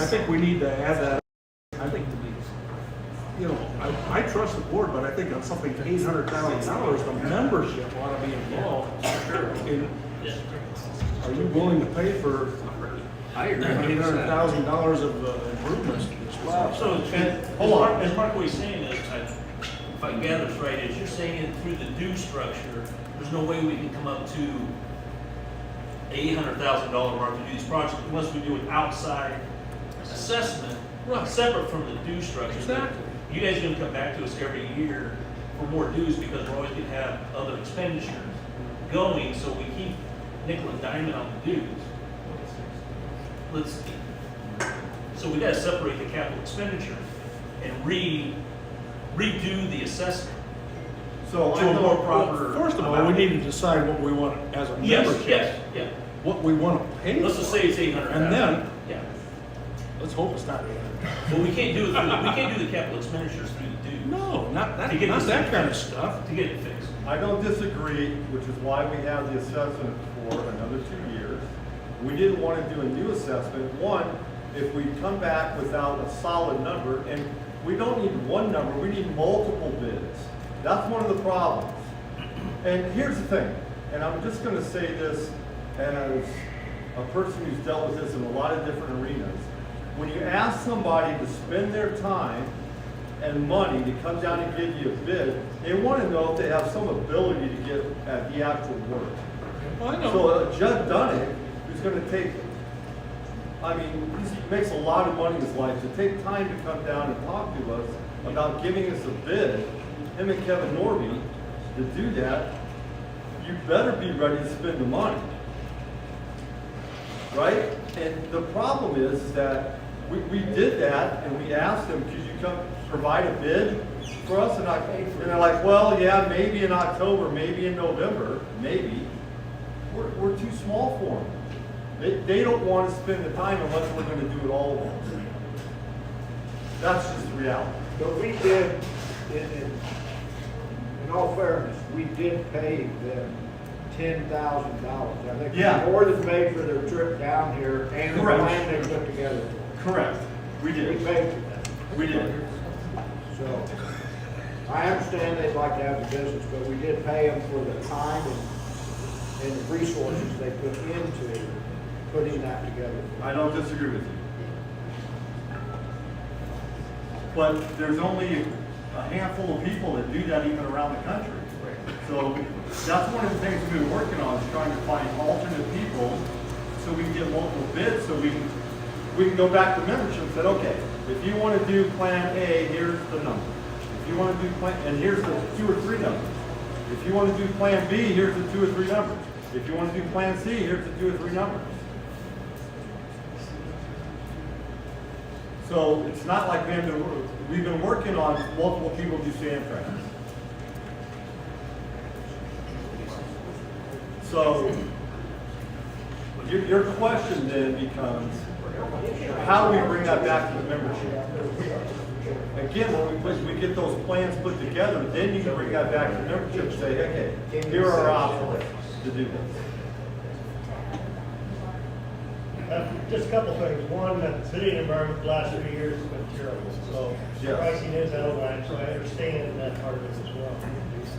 I think we need to add that. I think, you know, I trust the board, but I think on something $800,000, the membership ought to be involved. In, are you willing to pay for I agree. $800,000 of improvements? Wow. So, as Mark was saying, is, if I gather this right, is you're saying it through the due structure, there's no way we can come up to $800,000 mark to do these projects unless we do an outside assessment, Right. separate from the due structure. Exactly. You guys are gonna come back to us every year for more dues because we're always gonna have other expenditures going, so we keep nickel and diamond on the dues. So we gotta separate the capital expenditure and redo the assessment. So To a more proper. Well, first of all, we need to decide what we want as a Yes, membership. yes, yeah. What we want to pay Let's just for. say it's 800,000. And then, Yeah. let's hope it's not 800. But we can't do it through, we can't do the capital expenditures through the dues. No, not that, To get not this that thing kind of fixed. stuff. To get it fixed. I don't disagree, which is why we have the assessment for another 2 years. We didn't want to do a new assessment. One, if we come back without a solid number, and we don't need one number, we need multiple bids. That's one of the problems. And here's the thing, and I'm just gonna say this as a person who's dealt with this in a lot of different arenas. When you ask somebody to spend their time and money to come down and give you a bid, they wanna know if they have some ability to get at the actual work. Well, I know. So Judd Dunnick, who's gonna take, I mean, he makes a lot of money in his life, to take time to come down and talk to us about giving us a bid, him and Kevin Norby, to do that, you better be ready to spend the money. Right? And the problem is that we did that and we asked them, could you come provide a bid for us? And they're like, well, yeah, maybe in October, maybe in November, maybe. We're too small for them. They don't want to spend the time unless we're going to do it all at once. That's just the reality. But we did, in all fairness, we did pay them $10,000. I think Yeah. we more than paid for their trip down here and the Correct. plan they put together. Correct. We We did. paid for that. We did. So, I understand they'd like to have the business, but we did pay them for the time and the resources they put into putting that together. I don't disagree with you. But there's only a handful of people that do that even around the country. So that's one of the things we've been working on, is trying to find alternate people so we can get multiple bids, so we can go back to membership and say, okay, if you want to do plan A, here's the number. If you want to do plan, and here's the 2 or 3 numbers. If you want to do plan B, here's the 2 or 3 numbers. If you want to do plan C, here's the 2 or 3 numbers. So it's not like we've been working on multiple people do sand traps. So your question then becomes, how do we bring that back to the membership? Again, when we get those plans put together, then you can bring that back to the membership and say, okay, here are our options to do this. Just a couple things. One, the city environment the last 3 years has been terrible, so Yes. pricing is out of line, so I understand that part of it as well.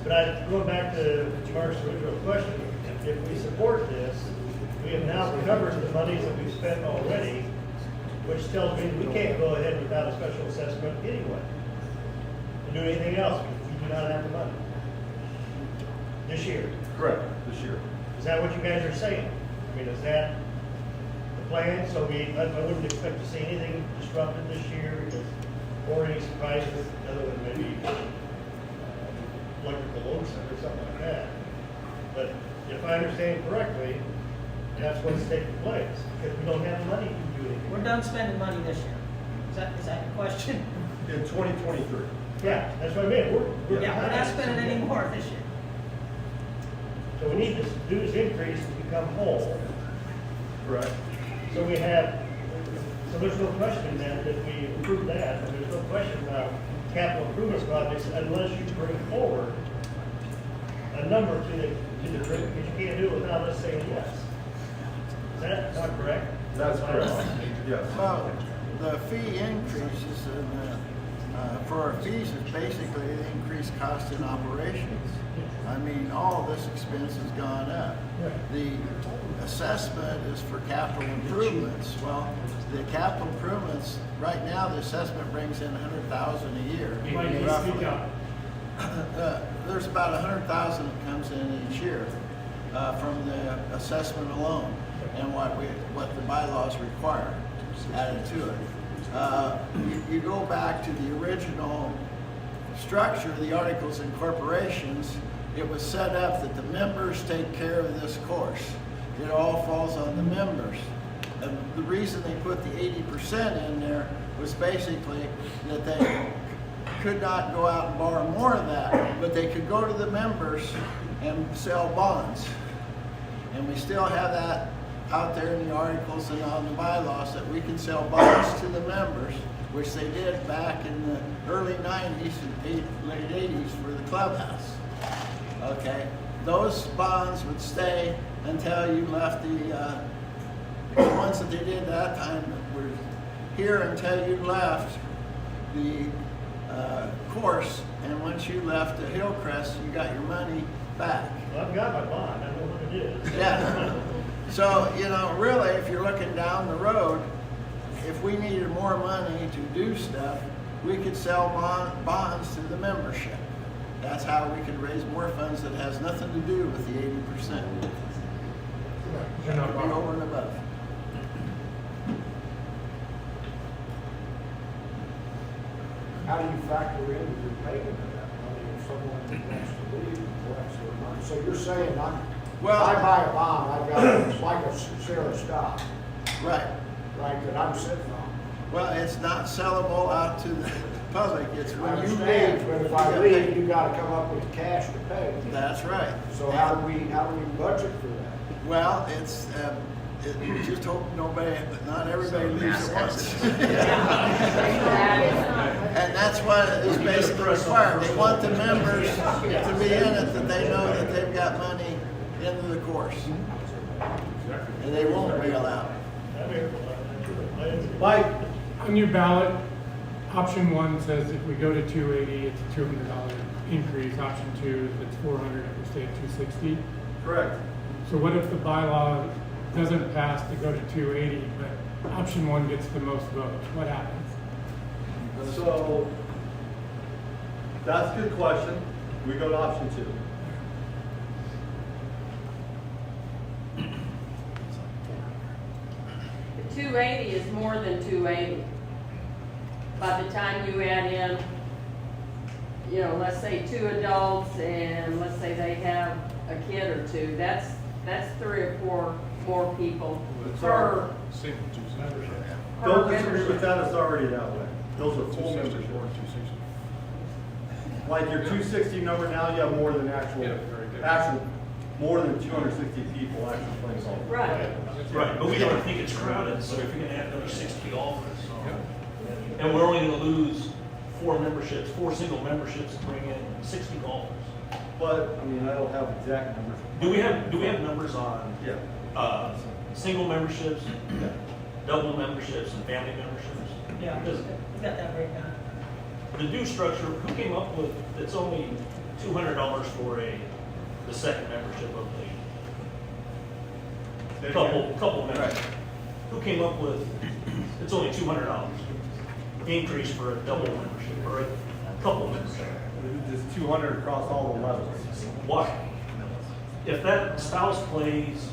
But going back to Mark's original question, if we support this, we have now recovered the monies that we've spent already, which tells me we can't go ahead without a special assessment anyway. To do anything else, we do not have the money. This year. Correct, this year. Is that what you guys are saying? I mean, is that the plan? So I wouldn't expect to see anything disrupted this year, or any surprises other than maybe electrical load center or something like that. But if I understand correctly, that's what's taking place, because we don't have the money to do anything. We're done spending money this year. Is that your question? In 2023. Yeah, that's what I mean. We're Yeah, we're not behind. spending any more this year. So we need this dues increase to become whole. Correct. So there's no question then that we approve that, and there's no question about capital improvement projects unless you bring forward a number to the group, because you can't do it without us saying yes. Is that not correct? That's correct. Yes. the fee increases for our fees is basically the increased cost in operations. I mean, all this expense has gone up. The assessment is for capital improvements. Well, the capital improvements, right now, the assessment brings in $100,000 a year. Roughly. There's about $100,000 that comes in each year from the assessment alone, and what the bylaws require added to it. You go back to the original structure of the Articles of Incorporations. It was set up that the members take care of this course. It all falls on the members. And the reason they put the 80% in there was basically that they could not go out and borrow more of that, but they could go to the members and sell bonds. And we still have that out there in the articles and on the bylaws that we can sell bonds to the members, which they did back in the early 90s and late 80s for the clubhouse. Okay, those bonds would stay until you left the ones that they did at that time were here until you left the course, and once you left the Hillcrest, you got your money back. Well, I've got my bond, I know what it is. Yeah. So, you know, really, if you're looking down the road, if we needed more money to do stuff, we could sell bonds to the membership. That's how we could raise more funds that has nothing to do with the 80%. That would be over and above. How do you factor in the repayment of that money if someone wants to leave and collects their money? So you're saying, if I buy a bond, I've got, it's like a share of stock, Right. right, that I'm sitting on. Well, it's not sellable out to the public. It's I when you understand, leave. but if I leave, you gotta come up with cash to pay. That's right. So how do we budget for that? Well, it's, you just hope not everybody leaves at once. And that's what is basically required. They want the members to be in it, that they know that they've got money into the course. And they won't bail out. Mike, On your ballot, option 1 says if we go to 280, it's a $200 increase. Option 2, if it's 400, it will stay at 260. correct. So what if the bylaw doesn't pass to go to 280, but option 1 gets the most votes? What happens? So, that's a good question. We go to option 2. The 280 is more than 280. By the time you add in, you know, let's say 2 adults and let's say they have a kid or 2, that's 3 or 4 more people per Don't disagree with that, it's already that way. Those are full membership. Like your 260 number now, you have more than more than 260 people actually playing golf. Right. Right, but we don't think it's crowded, so if you're gonna have another 60 golfers, and we're only gonna lose 4 single memberships to bring in 60 golfers. But, I mean, I don't have exact numbers. Do we have numbers on, single memberships, double memberships, and family memberships? Yeah, Because we got that breakdown. the due structure, who came up with, it's only $200 for the second membership of the couple members. Who came up with, it's only $200 increase for a double membership, or a couple membership? Just 200 across all the levels. Why? If that spouse plays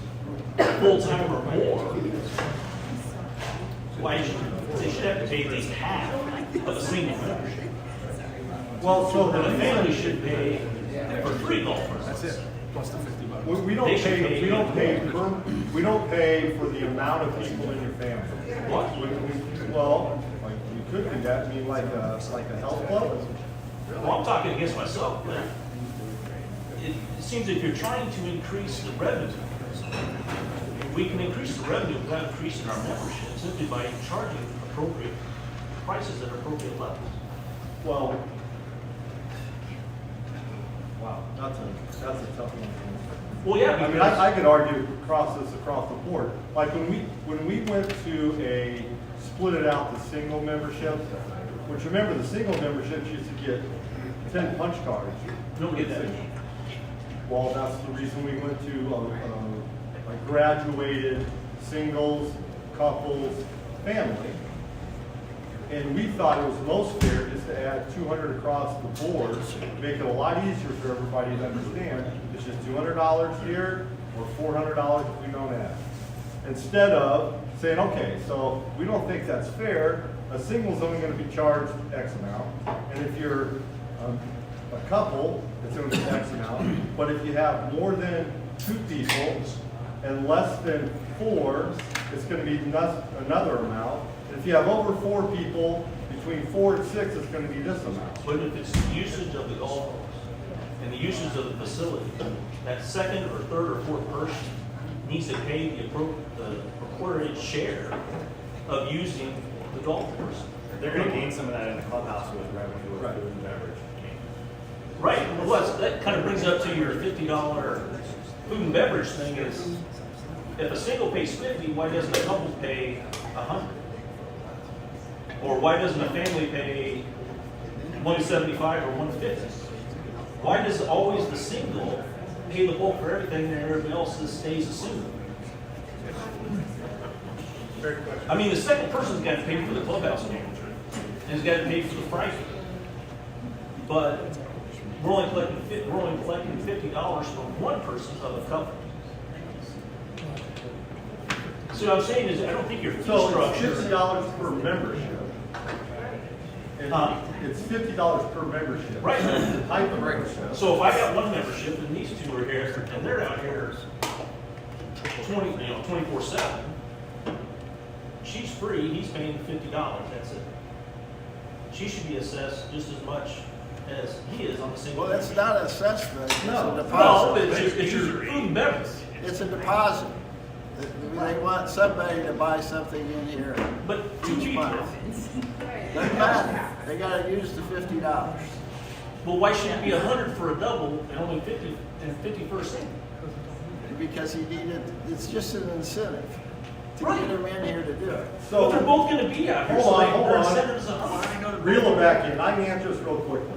full-time or more, they should have to pay at least half of a single membership. Well, so And a the family should pay for 3 golfers. That's it, plus the $50. we don't They should pay, pay we don't pay for the amount of people in your family. What? Well, like, you could do that, I mean, like a health club. Well, I'm talking against myself, but it seems if you're trying to increase the revenue, we can increase the revenue without increasing our membership simply by charging appropriate prices at appropriate levels. Well, wow, that's a tough one. Well, yeah, I mean, because I could argue across the board. Like when we went to a split it out to single memberships, which remember the single memberships used to get 10 punch cards. Don't get that. Well, that's the reason we went to a graduated singles, couples, family. And we thought it was most fair just to add 200 across the board, make it a lot easier for everybody to understand. It's just $200 here or $400 if we don't add. Instead of saying, okay, so we don't think that's fair, a single's only going to be charged X amount, and if you're a couple, it's going to be X amount, but if you have more than 2 people and less than 4, it's going to be another amount. If you have over 4 people, between 4 and 6, it's going to be this amount. But if it's the usage of the golf course and the usage of the facility, that second or third or fourth person needs to pay the appropriate share of using the golf course. They're gonna gain some of that in the clubhouse with revenue with Right. food and beverage. Right, well, that kind of brings up to your $50 food and beverage thing is, if a single pays 50, why doesn't a couple pay 100? Or why doesn't a family pay 175 or 150? Why does always the single pay the bulk for everything and everybody else just stays a single? I mean, the second person's got to pay for the clubhouse game, and has got to pay for the Friday. But we're only collecting $50 from one person of a couple. So what I'm saying is, I don't think your fee So structure. it's $50 per membership. And it's $50 per membership. Right. That's the type of membership. So if I got one membership and these two are here and they're out here 24/7, she's free, he's paying $50, that's it. She should be assessed just as much as he is on the single. Well, it's not an assessment, it's a No. No, deposit. it's your food and beverage. It's a deposit. They want somebody to buy something in here But two each people. month. Doesn't matter, they gotta use the $50. Well, why should it be 100 for a double and only 50 for a single? Because he needed, it's just an incentive to Right. get him in here to do it. But they're So, both gonna be out here, so hold their on. incentive is 100. reel it back in. I can answer this real quickly.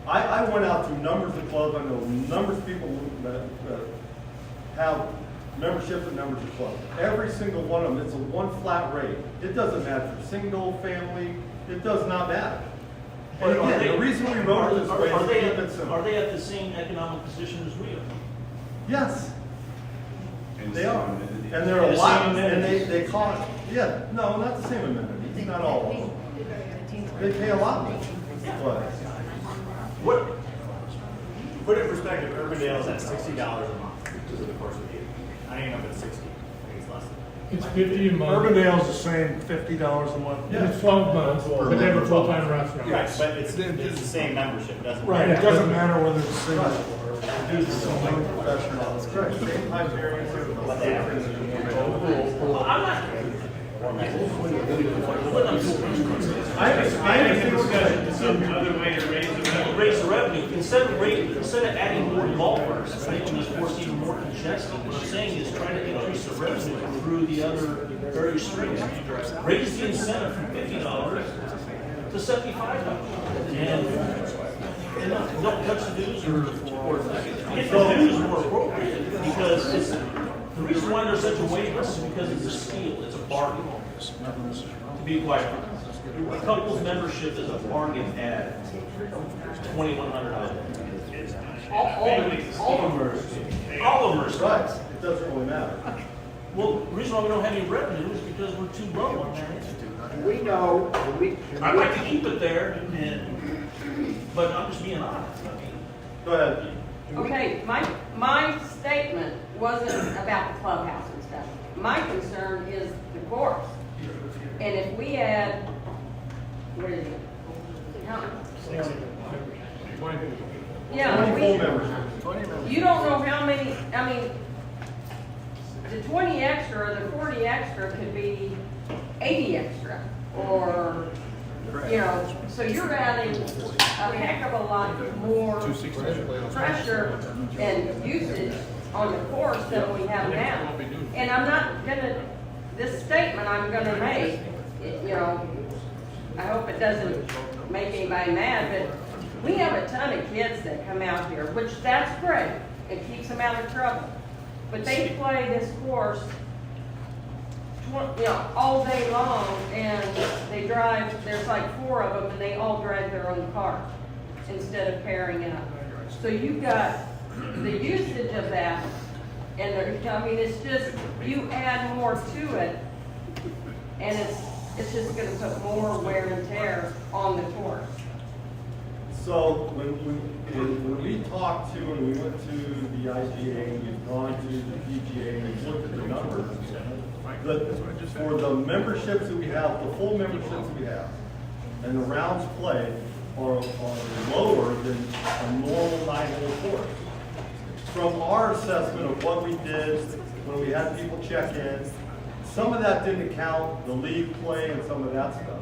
I went out to numbers of clubs. I know numbers of people that have memberships and numbers of clubs. Every single one of them, it's a one flat rate. It doesn't matter if single, family, it does not matter. And But are again, they- the reason we wrote it this way are is to they keep at- it simple. Are they at the same economic position as we are? Yes, they are. And they're And a the lot, same and amenities. they cost, yeah, no, not the same amenities, not all of them. They pay a lot more. But What, Put it in perspective, Urbandale's at $60 a month over the course of the year. I don't even know if it's 60, I think it's less than It's 50 a month. Urbandale's the same, $50 a month. Yeah. It's 12 months, but they have a full-time restaurant. that. Right, but it's the same membership, it doesn't. Right, it doesn't matter whether it's single Right. or. That's correct, same time variance. What they average. well, I'm not. I understand what you're saying. Some other way to raise the revenue. Instead of adding more golfers, making this course even more congested, what I'm saying is try to increase the revenue through the other various streams. Raise the incentive from $50 to $75. And don't touch the dues or get the dues more appropriate, because it's, the reason why there's such a wait list is because it's a steal, it's a bargain. To be quite honest. A couple's membership is a bargain at $2,100. All of them are. All of them are. Right, it doesn't really matter. Well, the reason why we don't have any revenue is because we're too low on that institute. We know, I'd like to keep it there, but I'm just being honest. I mean, Go ahead. Okay, my statement wasn't about the clubhouse and stuff. My concern is the course. And if we add, what is it? How- Yeah, 20 full we, memberships. you don't know how many, I mean, the 20 extra or the 40 extra could be 80 extra, or, you know, so you're adding a heck of a lot more pressure and usage on the course than we have now. And I'm not gonna, this statement I'm gonna make you know, I hope it doesn't make anybody mad, but we have a ton of kids that come out here, which that's great. It keeps them out of trouble. But they play this course, you know, all day long, and they drive, there's like 4 of them, and they all drive their own car instead of pairing up. So you've got the usage of that, and I mean, it's just, you add more to it, and it's just gonna put more wear and tear on the course. So when we talked to, and we went to the IGA, and we've gone to the PGA, and we've looked at the numbers, for the memberships that we have, the full memberships that we have, and the rounds played are lower than a normal 9-hole course. From our assessment of what we did when we had people check in, some of that didn't count the league play and some of that stuff.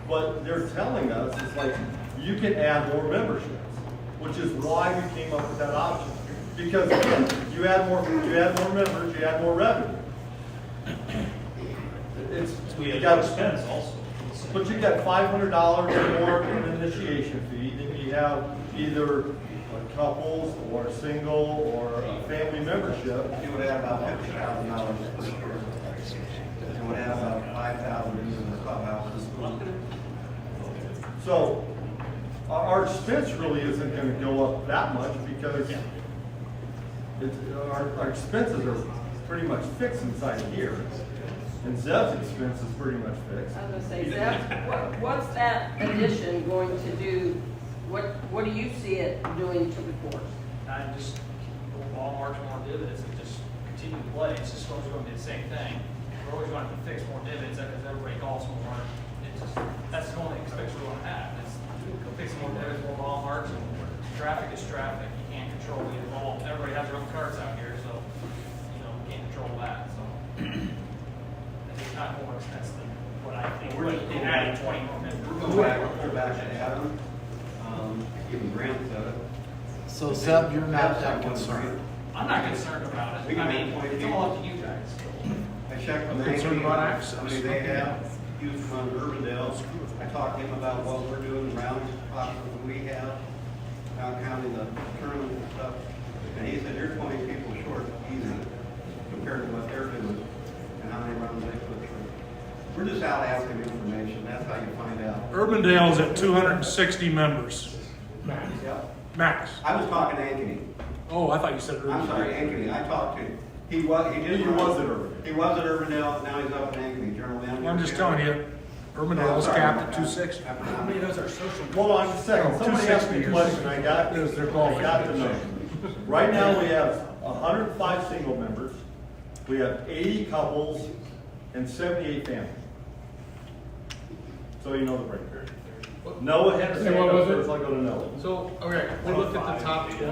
But they're telling us, it's like, you can add more memberships, which is why we came up with that option. Because again, you add more members, you add more revenue. We you have got expense also. But you got $500 or more in an initiation fee, then you have either couples or single or a family membership. You would have about $50,000 per year. You would have about 5,000 in the clubhouses. So our expense really isn't going to go up that much because our expenses are pretty much fixed inside here. And Zeb's expense is pretty much fixed. I was gonna say, Zeb, what's that addition going to do? What do you see it doing to the course? I just, Walmart's more dividends and just continue to play. It's just always going to be the same thing. We're always going to fix more dividends because everybody calls more. It's just, that's the only expense we're going to have. It's go fix more dividends, more Walmarts, and traffic is traffic. You can't control either wall. Everybody has their own cars out here, so, you know, we can't control that. So it's not more expensive than what I think. We're just They added 20 more We'll go back to Adam. Even Grant said it. So Zeb, you're not that concerned? I'm not concerned about it. I mean, it's all up to you guys. I checked with concerned Anthony, about access. I mean, they have used from on Urbandale. I talked to him about what we're doing, rounds possible that we have, not counting the tournament and stuff. And he said, you're 20 people short easy compared to what they're doing and how many rounds they put through. We're just out asking information. That's how you find out. Urbandale's at 260 members. Max. Yep. Max. I was talking to Ankeny. Oh, I thought you said Urbandale. I'm sorry, Ankeny. I talked to him. He He was at Urbandale. He was at Urbandale, now he's up in Ankeny, general manager. Well, I'm just telling you, Urbandale's capped at 260. How many of those are social? Hold on just a second. Somebody asked me a 260 question. I got the number. Right now, we have 105 single members. We have 80 couples and 78 families. So you know the breakdown. Noah had to say What was it? first, I'll go to Noah. So, okay, we looked at the top 20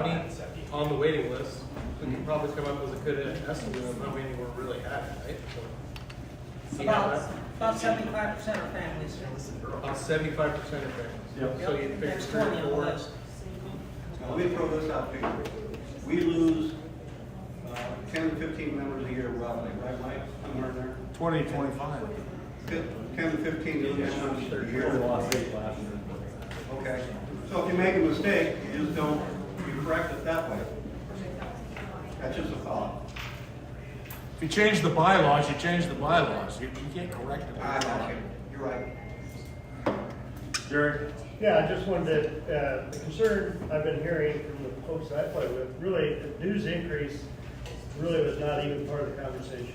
on the waiting list. We can probably come up with a good estimate of how many we're really at, right? So, see how that- About 75% of families. About 75% of families. Yep. So you figure There's 3 or 20 on the 4. list. Now, let me throw this out to you. We lose 10 to 15 members a year roughly, right, Mike? Somewhere in there? 20, 25. 10 to 15 new members a We only year. lost 8 last year. Okay. So if you make a mistake, you just don't, you correct it that way. That's just a thought. If you change the bylaws, you change the bylaws. You can't correct it. I got you. You're right. Jerry? Yeah, I just wanted to, the concern I've been hearing from the folks that I play with, really, the dues increase really was not even part of the conversation.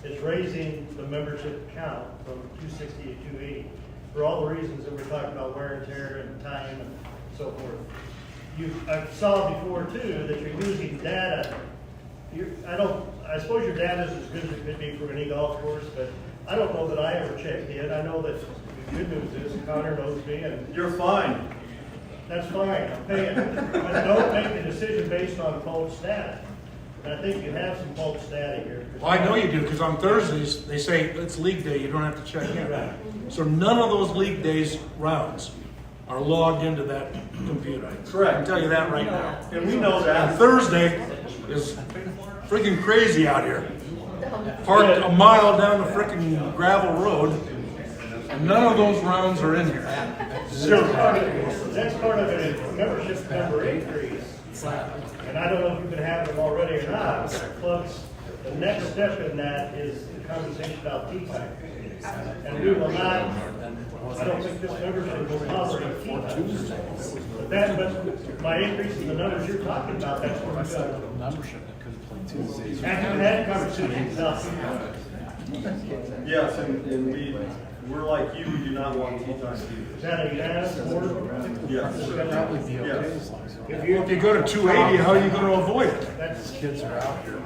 It's raising the membership count from 260 to 280 for all the reasons that we're talking about, wear and tear and time and so forth. I saw before too that you're using data. I suppose your data is as good as it could be for any golf course, but I don't know that I ever checked in. I know that the good news is Connor knows me and You're fine. that's fine, I'm paying. But don't make the decision based on false data. And I think you have some false data here. Well, I know you do, because on Thursdays, they say it's league day, you don't have to check in. So none of those league days rounds are logged into that computer. Correct. I can tell you that right now. And we know And that. Thursday is freaking crazy out here. Parked a mile down the freaking gravel road, And none of those rounds are in here. Next part of it is membership number increase. And I don't know if you've been having them already or not, but clubs, the next step in that is the conversation about tea time. And we will not, I don't think this membership will tolerate tea time. But my increase in the numbers you're talking about, that's what we've got. Membership that could play Tuesdays. After that conversation, now, Yes, and we're like you, we do not want tea time is either. that a unanimous board? Yes. That would be okay Yes. as long as. If you, If you go to 280, how are you gonna avoid it? that's, Kids are out here.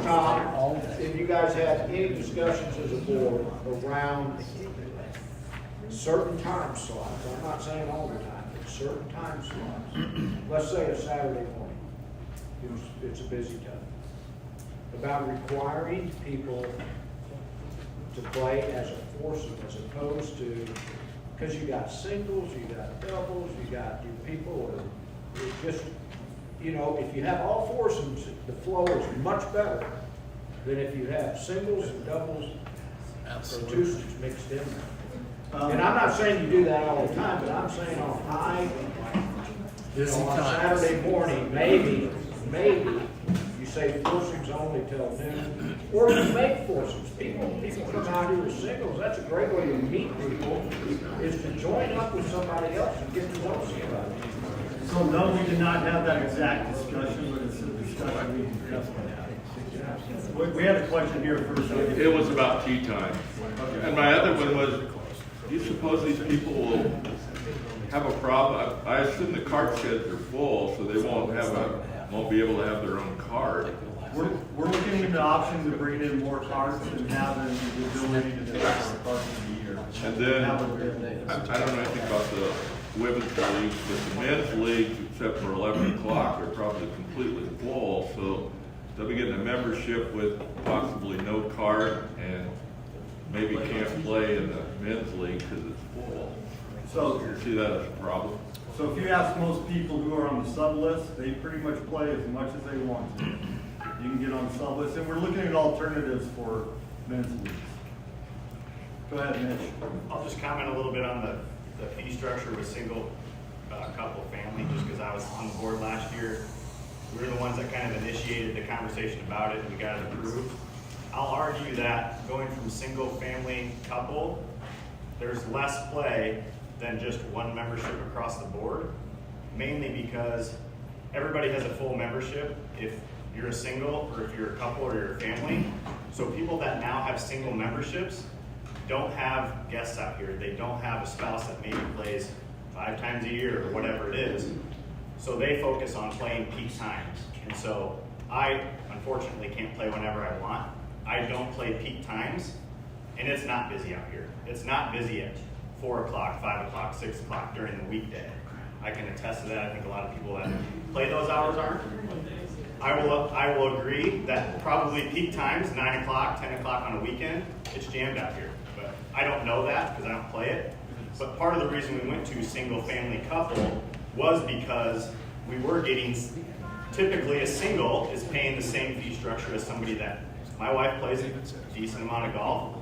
Tom, if you guys had any discussions as a board around certain time slots, I'm not saying all the time, but certain time slots, let's say a Saturday morning, it's a busy time, about requiring people to play as a foursome as opposed to, because you got singles, you got doubles, you got your people, or it's just, you know, if you have all foursomes, the flow is much better than if you have singles and doubles or twos mixed in there. And I'm not saying you do that all the time, but I'm saying on high, you know, on Saturday morning, maybe you say foursomes only till noon, or you make foursomes. People come out here with singles, that's a great way to meet people, is to join up with somebody else and get to know somebody. So no, we did not have that exact discussion, but it's a discussion we can definitely have. We have a question here first. It was about tea time. And my other one was, do you suppose these people will have a problem? I assume the cart sheds are full, so they won't be able to have their own cart. We're looking into options of bringing in more carts and having the ability to take our carts in the year. And then, I don't know anything about the women's leagues, but the men's leagues, except for 11 o'clock, are probably completely full. So they'll be getting a membership with possibly no cart and maybe can't play in the men's league because it's full. So you see that as a problem? So if you ask most people who are on the sub list, they pretty much play as much as they want to. You can get on the sub list, and we're looking at alternatives for men's leagues. Go ahead, Mitch. I'll just comment a little bit on the fee structure with single, couple, family, just because I was on the board last year. We were the ones that kind of initiated the conversation about it, and we got it approved. I'll argue that going from single, family, couple, there's less play than just one membership across the board, mainly because everybody has a full membership if you're a single, or if you're a couple, or you're a family. So people that now have single memberships don't have guests out here. They don't have a spouse that maybe plays 5 times a year or whatever it is. So they focus on playing peak times. And so I, unfortunately, can't play whenever I want. I don't play peak times, and it's not busy out here. It's not busy at 4 o'clock, 5 o'clock, 6 o'clock during the weekday. I can attest to that. I think a lot of people that play those hours aren't. I will agree that probably peak times, 9 o'clock, 10 o'clock on a weekend, it's jammed out here. But I don't know that because I don't play it. But part of the reason we went to single family couple was because we were getting, typically a single is paying the same fee structure as somebody that, my wife plays a decent amount of golf.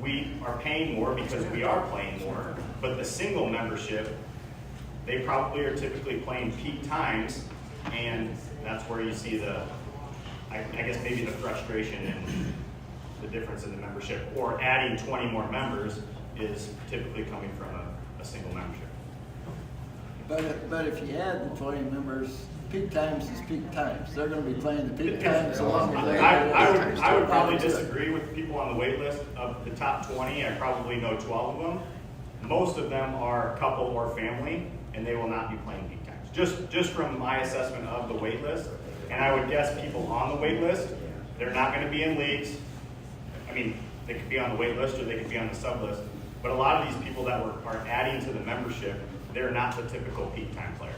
We are paying more because we are playing more, but the single membership, they probably are typically playing peak times, and that's where you see the, I guess maybe the frustration and the difference in the membership, or adding 20 more members is typically coming from a single membership. But if you add the 20 members, peak times is peak times. They're gonna be playing the peak times so long as they. I would probably disagree with the people on the wait list. Of the top 20, I probably know 12 of them. Most of them are couple or family, and they will not be playing peak times. Just from my assessment of the wait list, and I would guess people on the wait list, they're not gonna be in leagues. I mean, they could be on the wait list or they could be on the sub list, but a lot of these people that are adding to the membership, they're not the typical peak time players.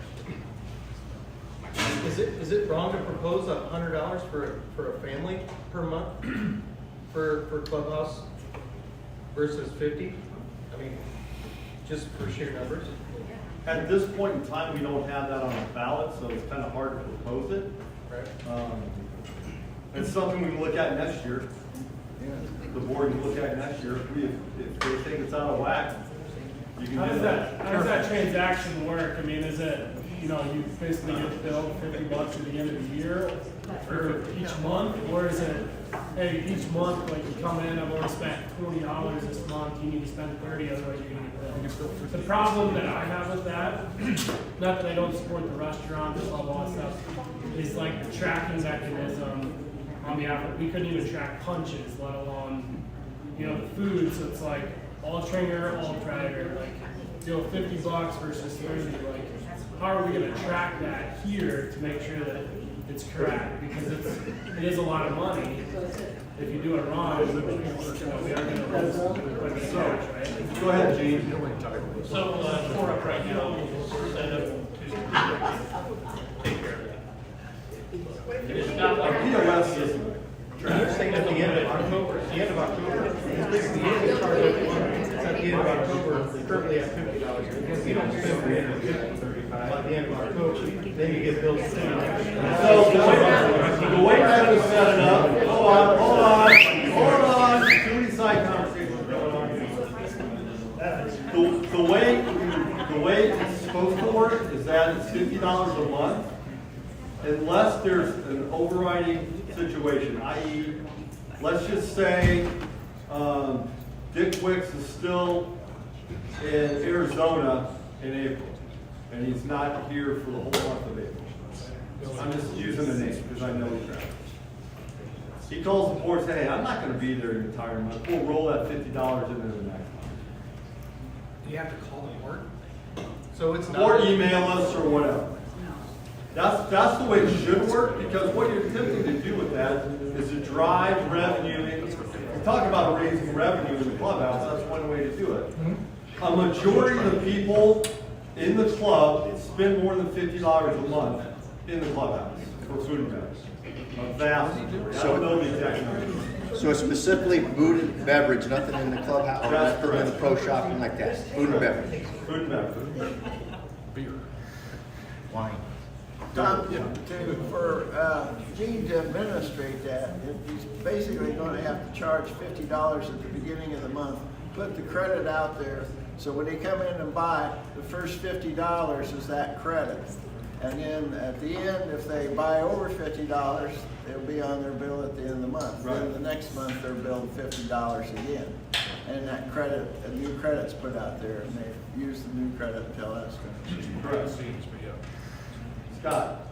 Is it wrong to propose $100 for a family per month for Clubhouse versus 50? I mean, just for sheer numbers. At this point in time, we don't have that on the ballot, so it's kind of hard to propose it. Right. It's something we can look at next year. the board can look at next year. If they think it's out of whack, you can How do does that. that, how does that transaction work? I mean, is it, you know, you basically get billed $50 at the end of the year or each month? Or is it, hey, each month, like you come in, I've only spent $40 this month, you need to spend 30, otherwise you're gonna get billed. The problem that I have with that, not that I don't support the restaurant, all that stuff, is like the tracking mechanism on the app. We couldn't even track punches, let alone, you know, the food. So it's like all Traeger, all Traeger, like, you know, $50 versus 30. Like, how are we going to track that here to make sure that it's correct? Because it is a lot of money. If you do it wrong, you know, we are going to lose quite a bit of cash, right? Go ahead, Gene. So, for up right now, set up to take care of that. It's not Our like POS system. You're saying at the end of October, it's the end of October. This is the end of It's at the end of October, currently at $50. You don't spend the end of by the end of October, then you get billed for $50. So the way that was set it up, hold on. Too many side conversations going on here. The way it's supposed to work is that it's $50 a month, unless there's an overriding situation, i.e., let's just say Dick Wicks is still in Arizona in April, and he's not here for the whole month of April. I'm just using the name because I know he's traveling. He calls the board and says, hey, I'm not going to be there the entire month. We'll roll that $50 into the next month. Do you have to call the board? So it's not. Or email us or whatever. That's the way it should work, because what you're attempting to do with that is to drive revenue. We talk about raising revenue in the clubhouse, that's one way to do it. A majority of the people in the club spend more than $50 a month in the clubhouse for food and beverage. A vast majority. I don't know the exact number. So it's specifically food and beverage, nothing in the clubhouse, or That's nothing in the correct. pro shopping like that? Food and beverage. Food and beverage. Beer. Wine. Tom, for Gene to administrate that, he's basically going to have to charge $50 at the beginning of the month, put the credit out there, so when they come in and buy, the first $50 is that credit. And then at the end, if they buy over $50, it'll be on their bill at the end of the month. Right. Then the next month, they're billed $50 again. And that credit, a new credit's put out there, and they use the new credit until that's finished. Correct. Scott.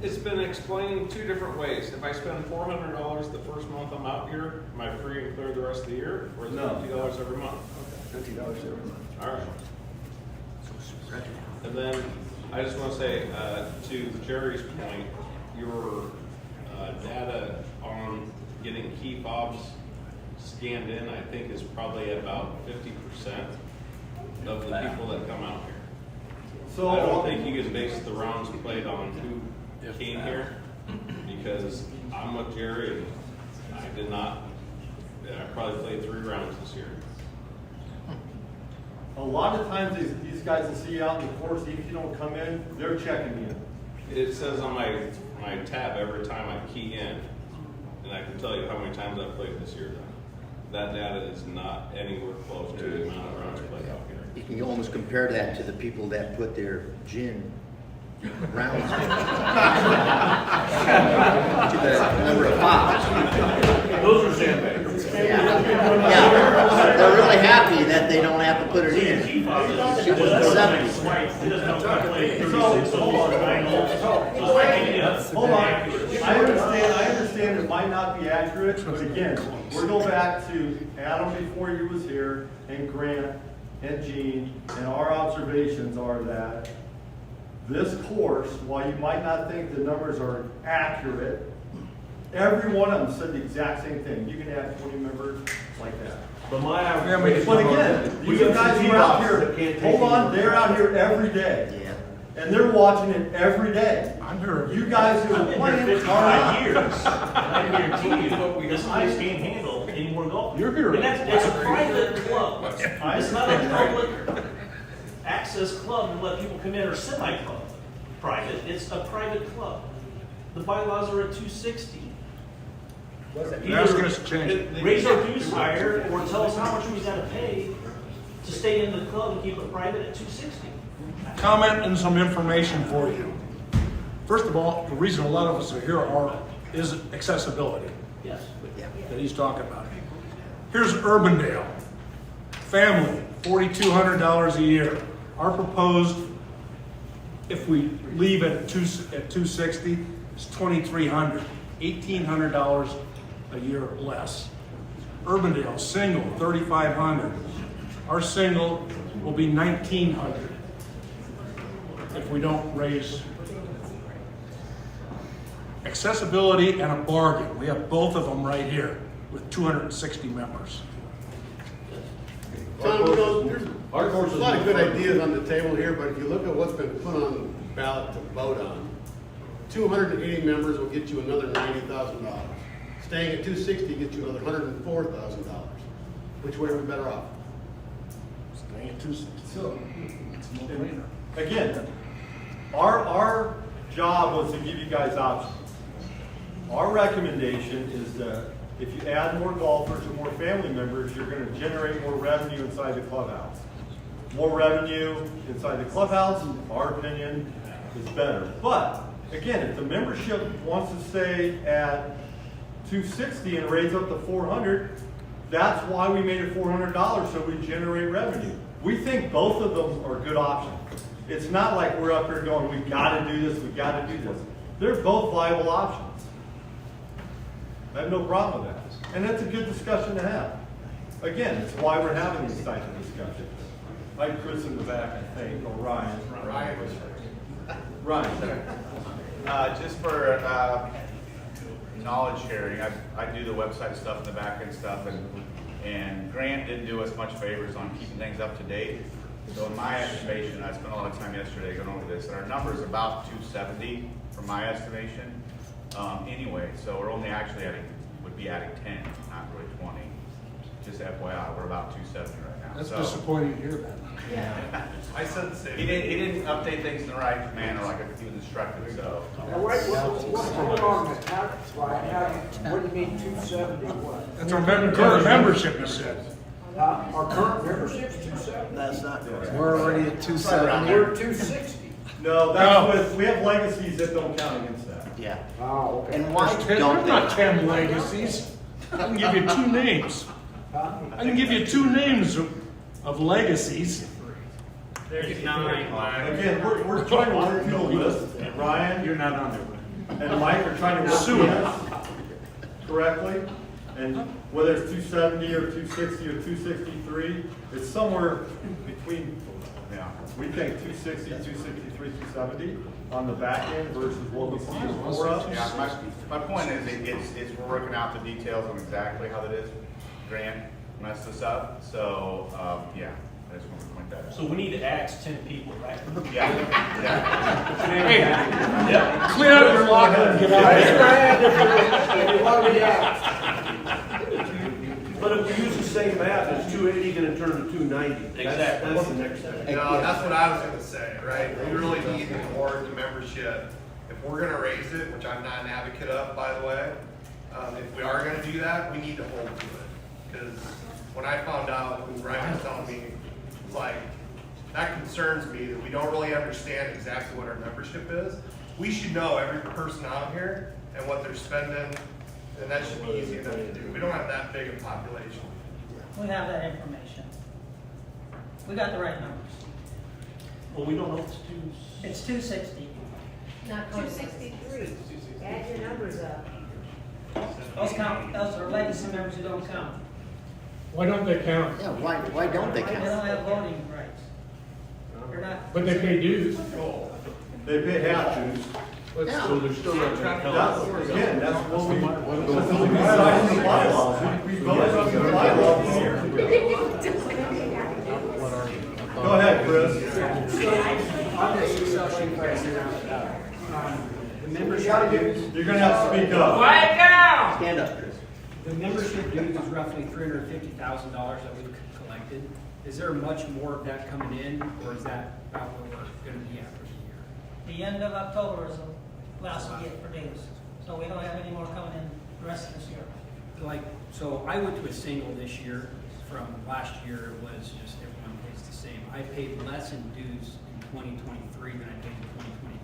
It's been explained two different ways. If I spend $400 the first month I'm out here, am I free and clear the rest of the year? Or is it No. $50 every month? $50 every month. All right. And then I just want to say, to Jerry's point, your data on getting key fobs scanned in, I think, is probably about 50% of the people that come out here. So I don't think you can base the rounds played on who came here, because I'm with Jerry and I probably played 3 rounds this year. A lot of times these guys will see you out in the course, even if you don't come in, they're checking in. It says on my tab every time I key in, and I can tell you how many times I've played this year. That data is not anywhere close to the amount of rounds played out here. You can almost compare that to the people that put their gin rounds in. To the number of pops. those are sandbags. Yeah, they're really happy that they don't have to put it in. It was the 70s. It doesn't calculate 36 Hold on. I understand it might not be accurate, but again, we're going back to Adam before he was here, and Grant, and Gene, and our observations are that this course, while you might not think the numbers are accurate, every one of them said the exact same thing. You can add 20 members like that. But my average. But again, you guys are out here, hold on, they're out here every day. Yeah. And they're watching it every day. I'm here. You guys who I've are been playing here 55 are years. I guarantee you, this place can't handle any more golf. You're here. And that's a private club. It's not a public access club to let people come in, or semi-club private. It's a private club. The bylaws are at 260. You're asking us to change it. Raise our dues higher, or tell us how much we gotta pay to stay in the club and keep it private at $260. Comment and some information for you. First of all, the reason a lot of us are here is accessibility Yes. that he's talking about. Here's Urbandale. Family, $4,200 a year. Our proposed, if we leave at 260, is $2,300, $1,800 a year less. Urbandale, single, $3,500. Our single will be $1,900 if we don't raise. Accessibility and a bargain. We have both of them right here with 260 members. Tom, you know, there's a lot of good ideas on the table here, but if you look at what's been put on the ballot to vote on, 280 members will get you another $90,000. Staying at 260 gets you another $104,000. Which way are we better off? Staying at 260. So, it's no brainer. Again, our job was to give you guys options. Our recommendation is that if you add more golfers and more family members, you're going to generate more revenue inside the clubhouse. More revenue inside the clubhouse, in our opinion, is better. But again, if the membership wants to stay at 260 and raise up to 400, that's why we made it $400, so we generate revenue. We think both of them are good options. It's not like we're up here going, we've got to do this, we've got to do this. They're both viable options. I have no problem with that. And that's a good discussion to have. Again, it's why we're having these types of discussions. Like Chris in the back, I think, or Ryan. Ryan. Just for knowledge sharing, I do the website stuff and the back end stuff, and Grant didn't do us much favors on keeping things up to date. So in my estimation, I spent a lot of time yesterday going over this, and our number is about 270 from my estimation. Anyway, so we're only actually would be adding 10, not really 20. Just FYI, we're about 270 right now. That's disappointing to hear that. Yeah. I said the same. He didn't update things in the right manner like he was instructed, so. Now, what's going on with that? What do you mean 270? What? That's our current membership, he said. Our current membership's 270? That's not correct. We're already at 270. We're 260. No, that's with, we have legacies that don't count against that. Yeah. Oh, okay. And why There's don't they? not 10 legacies. I can give you 2 names. I can give you 2 names of legacies. There's 9. Again, we're trying to work through the list. Ryan, You're not on there. and Mike are trying to work through this correctly. And whether it's 270 or 260 or 263, it's somewhere between, we think 260, 263, 270 on the back end versus what we see as more of. Yeah, my point is, it's we're working out the details on exactly how that is. Grant messed this up, so yeah, I just want to point that out. So we need to ask 10 people, right? Yeah. Hey, clean up your locker and get out of here. But if we use the same math, is 280 going to turn to 290? Exactly. That's the next step. No, that's what I was gonna say, right? We really need to reward the membership. If we're gonna raise it, which I'm not an advocate of, by the way, if we are gonna do that, we need to hold to it. Because when I found out, when Ryan was telling me, it's like, that concerns me that we don't really understand exactly what our membership is. We should know every person out here and what they're spending, and that should be easy enough to do. We don't have that big a population. We have that information. We got the right numbers. Well, we don't know if it's It's 260. Not 263. Add your numbers up. Those are legacy members who don't count. Why don't they count? Yeah, why don't they They count? don't have voting rights. They're not. But they pay dues. They pay half dues. Yeah. So they're still not going to count. Again, that's what we decided in the bylaws. We voted on the bylaws here. Go ahead, Chris. On this discussion, the membership dues. You're gonna have to speak up. Quiet down! Stand up, Chris. The membership dues is roughly $350,000 that we've collected. Is there much more of that coming in, or is that about where we're going to be at for the year? The end of October is the last we get for dues. So we don't have any more coming in the rest of this year. like, so I went to a single this year. From last year, it was just everyone pays the same. I paid less in dues in 2023 than I paid in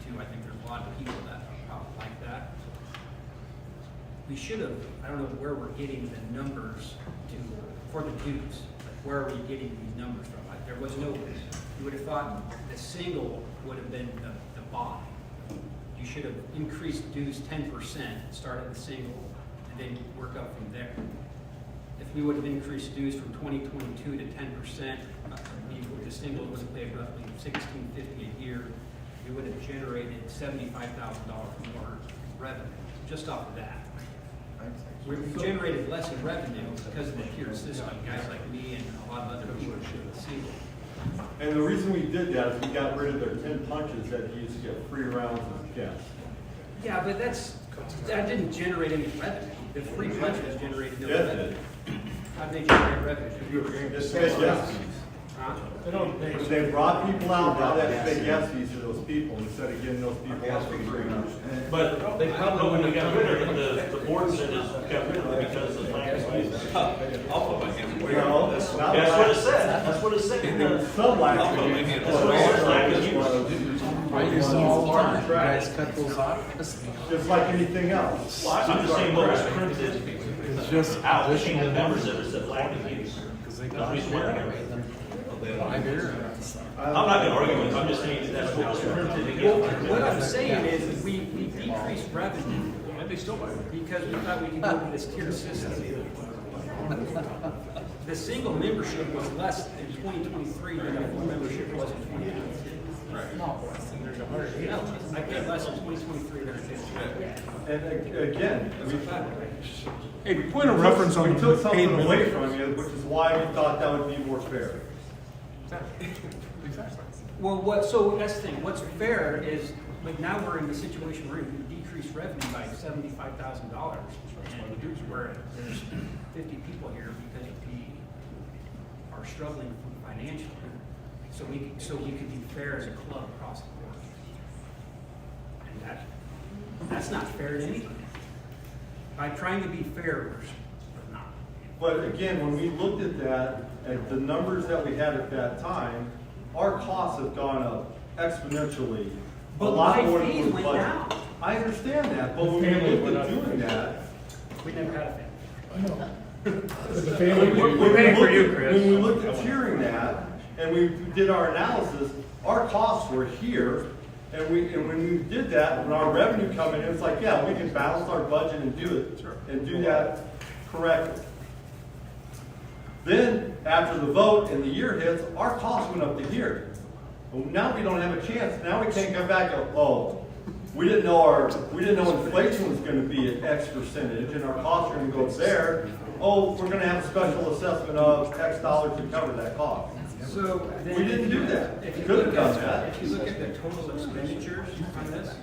2022. I think there's a lot of people that are probably like that. We should have, I don't know where we're getting the numbers for the dues. Like, where are we getting these numbers from? Like, there was no, you would have thought the single would have been the bottom. You should have increased dues 10%, start at the single, and then work up from there. If we would have increased dues from 2022 to 10%, the single would have paid roughly $1,650 a year. We would have generated $75,000 more revenue just off of that. We generated less in revenue because of the tiered system. Guys like me and a lot of other people should have seen it. And the reason we did that is we got rid of their 10 punches that you used to get free rounds of gas. Yeah, but that didn't generate any revenue. The free punches generated no revenue. How did they generate revenue? It's big yes fees. They don't pay. They brought people out, now that's big yes fees to those people instead of getting those people out for free. But they probably, when we got rid of it, the board said is got rid of it because of land use. Well, That's what it said. That's what it said. And there was some lack of use. That's what it said, lack of use. Guys cut those off. Just like anything else. Well, I'm just saying what was printed It's just out, additional the members money. of it said lack of use. Because they That's got the reason why they got rid of it. 5 years. I'm not gonna argue with you, I'm just saying that's what was printed again. What I'm saying is we decreased revenue because we thought we could go to this tier system. The single membership was less in 2023 than the full membership was in 2022. No, I paid less in 2023 than I did. And again, Hey, point of reference on we the took paid something away membership. from you, which is why we thought that would be more fair. Well, so that's the thing, what's fair is, like, now we're in the situation where we decreased revenue by $75,000. And where there's 50 people here because we are struggling financially. So we could be fair as a club across the board. And that's not fair to anybody. By trying to be fair, we're not. But again, when we looked at that, at the numbers that we had at that time, our costs have gone up exponentially. But a lot my more than fees was went budgeted. down. I understand that, but when we looked at doing that, We never had a family. I know. But the family, we're paying for you, Chris. When we looked at tiering that, and we did our analysis, our costs were here, and when we did that, when our revenue coming in, it's like, yeah, we can balance our budget and do that correctly. Then, after the vote and the year hits, our costs went up to here. Well, now we don't have a chance. Now we can't come back and, oh, we didn't know inflation was gonna be at X percentage and our costs are gonna go there. Oh, we're gonna have a special assessment of X dollars to cover that cost. So then We didn't do that. If you Could have look done at, that. if you look at the total expenditures on this,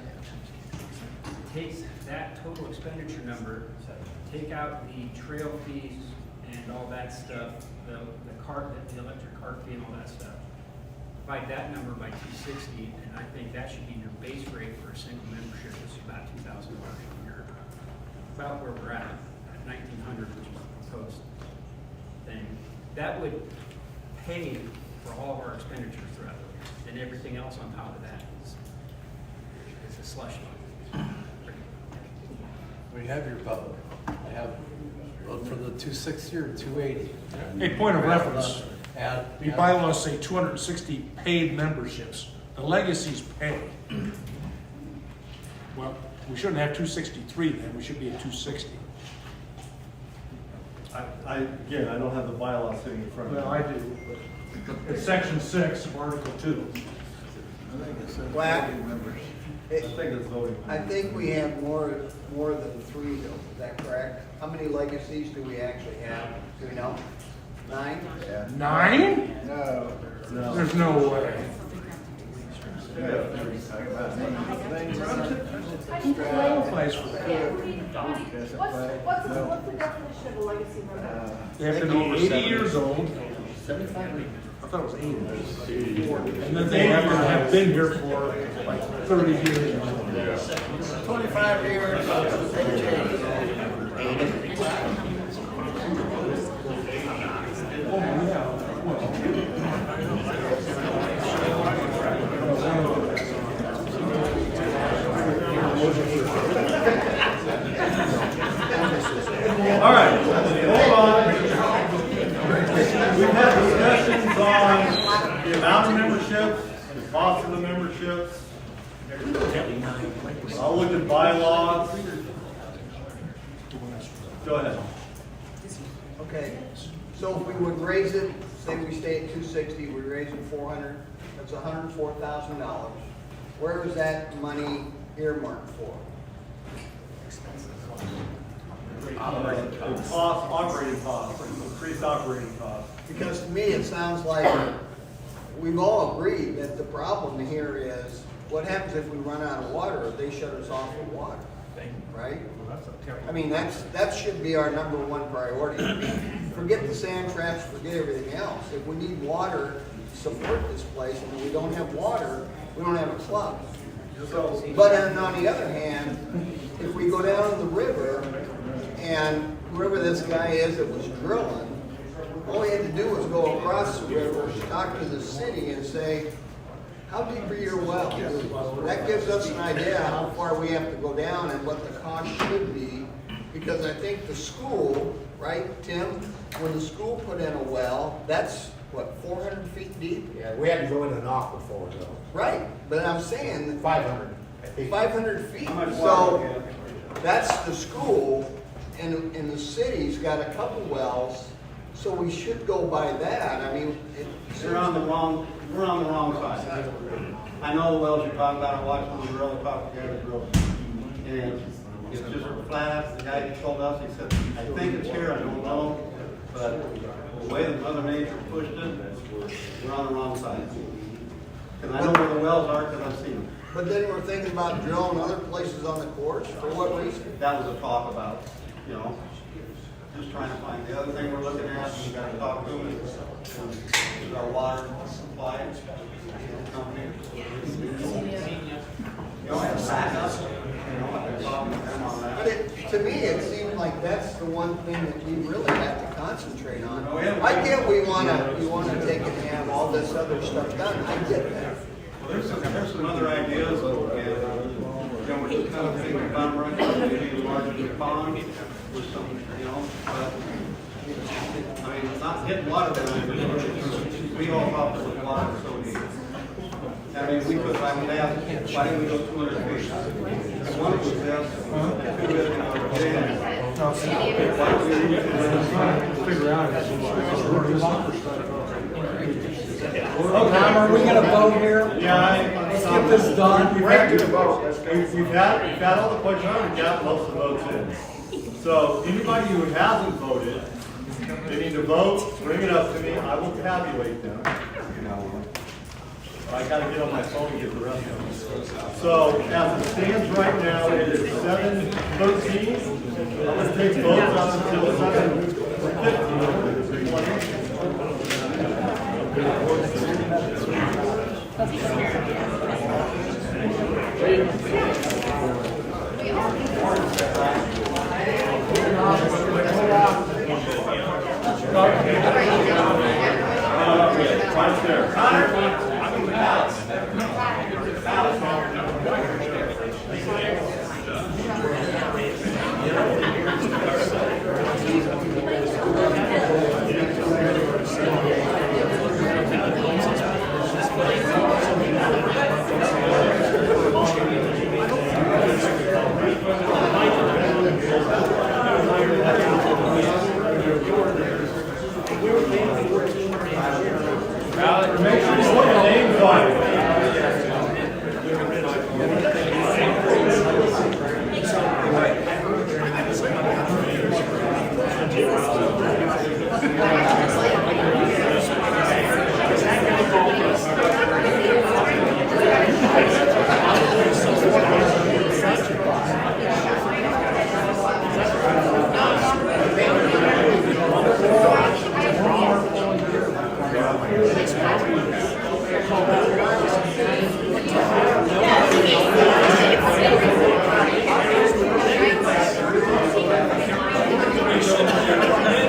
take that total expenditure number, take out the trail fees and all that stuff, the electric cart fee and all that stuff. Divide that number by 260, and I think that should be your base rate for a single membership, which is about $2,000 a year. About where we're at 1,900, which is the proposed thing. That would pay for all of our expenditures throughout the year. And everything else on top of that is a slush fund. We have your public. I have, vote for the 260 or 280. Hey, point of reference. Add. The bylaws say 260 paid memberships. The legacies pay. Well, we shouldn't have 263 then, we should be at 260. Again, I don't have the bylaw sitting in front of me. Well, I do, but it's section 6 of Article 2. I think it's Well, members. I think it's voting. I think we have more than 3 though, is that correct? How many legacies do we actually have? Do we know? 9? Yeah. 9? No. No. There's no way. Qualifies for that. What's the definition of a legacy member? They have to be 80 years old. I thought it was 80. And then they have to have been here for like 30 years. 25 years. I'll look at bylaws. Go ahead. Okay, so if we would raise it, say we stay at 260, we raise it 400, that's $104,000. Where is that money earmarked for? Operating costs, increased operating costs. Because to me, it sounds like we've all agreed that the problem here is, what happens if we run out of water, if they shut us off of water? Right? I mean, that should be our number one priority. Forget the sand traps, forget everything else. If we need water to support this place, and we don't have water, we don't have a club. But on the other hand, if we go down the river, and whoever this guy is that was drilling, all he had to do was go across the river, talk to the city and say, how deep are your wells? That gives us an idea how far we have to go down and what the cost should be. Because I think the school, right, Tim, when the school put in a well, that's what, 400 feet deep? Yeah, we had to go in an aquifer though. Right, but I'm saying 500. 500 feet. So that's the school, and the city's got a couple wells, so we should go by that. I mean, we're on the wrong side. I know the wells you're talking about. I watched them drill and talk to the guy drill. And it's just flat. The guy just told us, he said, I think it's here, I don't know. But the way that Mother Nature pushed it, we're on the wrong side. Because I know where the wells are because I've seen them. But then we're thinking about drilling other places on the course. For what reason? That was a talk about, you know, just trying to find. The other thing we're looking at, we got to talk to them, is our water supply company. You know, have backup. You know, I've been talking to them on that. But to me, it seems like that's the one thing that we really have to concentrate on. I get we wanna take and have all this other stuff done. I get that. There's some other ideas, and we're just kind of thinking about right now, maybe larger the pond with some, you know, but, I mean, not getting water tonight, we all thought there was water, so we, I mean, we could, I would ask, why didn't we go 200 feet? And one was this, Figure out. Tom, are we gonna vote here? Yeah, Let's get this done. We've had all the questions, we've got most of the votes in. So anybody who hasn't voted, they need to vote, bring it up to me, I will tabulate them. I gotta get on my phone and get the rest of them. So as it stands right now, it is 7:13. I'm gonna take votes up until 7:15. Right there. Make sure you put the names on it. Thank you.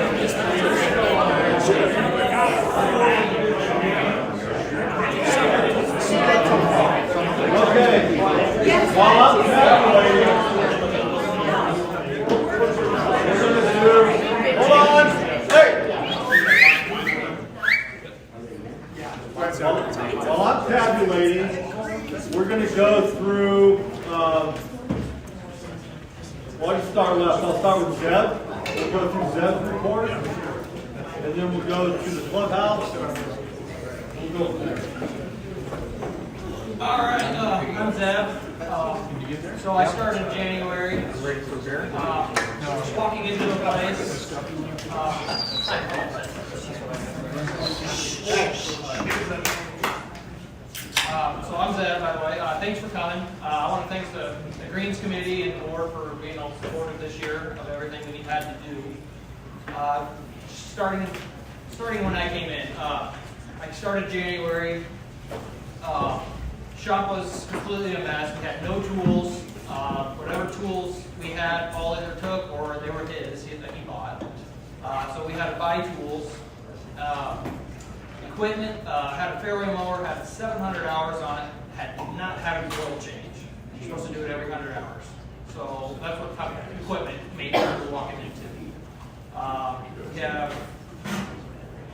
start with Zeb. We'll go through Zeb's report, and then we'll go to the clubhouse. We'll go from there. All right, I'm Zeb. So I started in January. Just walking into a place. So I'm Zeb, by the way. Thanks for coming. I want to thank the Greens Committee and the board for being all supportive this year of everything that we had to do. Starting when I came in, I started January. Shop was completely a mess. We had no tools. Whatever tools we had, Paul either took or they were his that he bought. So we had to buy tools. Equipment, had a fairway mower, had 700 hours on it, had not had an oil change. You're supposed to do it every 100 hours. So that's what type of equipment maintenance we're walking into. We have,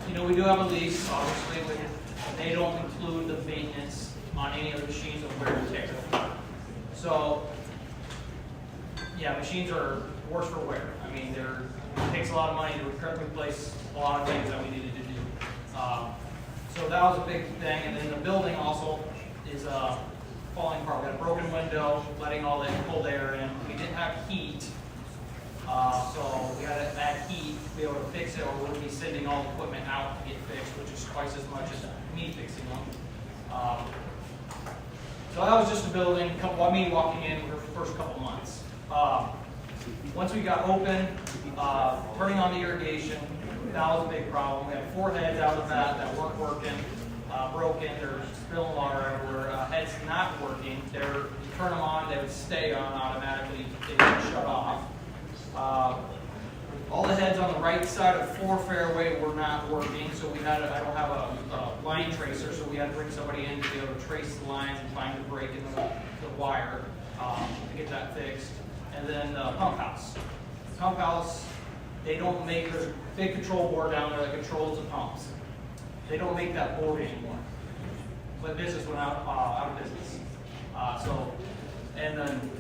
we do have a lease, obviously, but they don't include the maintenance on any of the machines of wear and tear. So, yeah, machines are worse for wear. I mean, it takes a lot of money to replace a lot of things that we needed to do. So that was a big thing. And then the building also is falling apart. We had a broken window, letting all the cold air in. We didn't have heat. So we had to add heat to be able to fix it, or we'll be sending all the equipment out to get fixed, which is twice as much as me fixing them. So that was just a building, me walking in for the first couple months. Once we got open, turning on the irrigation, that was a big problem. We had 4 heads out of that weren't working, broken, they're spilling water everywhere. Heads not working, you turn them on, they would stay on automatically, they would shut off. All the heads on the right side of 4 fairway were not working, so I don't have a line tracer, so we had to bring somebody in to be able to trace the lines and find the break in the wire to get that fixed. And then the pump house. The pump house, there's a big control board down there that controls the pumps. They don't make that board anymore. But business went out of business. And then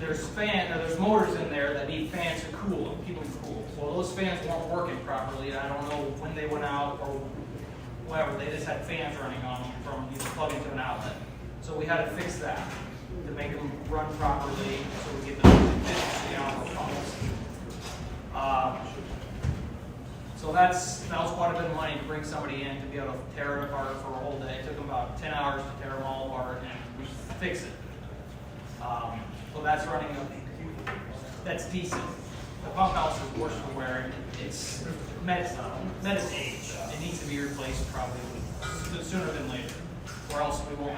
there's motors in there that need fans to cool them, keep them cool. Well, those fans weren't working properly. I don't know when they went out or whatever. They just had fans running on them from plugging to an outlet. So we had to fix that to make them run properly, so we get the efficiency out of the pumps. So that was quite a bit of money to bring somebody in to be able to tear it apart for a whole day. It took them about 10 hours to tear them all apart and fix it. So that's running that's decent. The pump house is worse for wear. It's medicine age. It needs to be replaced probably sooner than later, or else we won't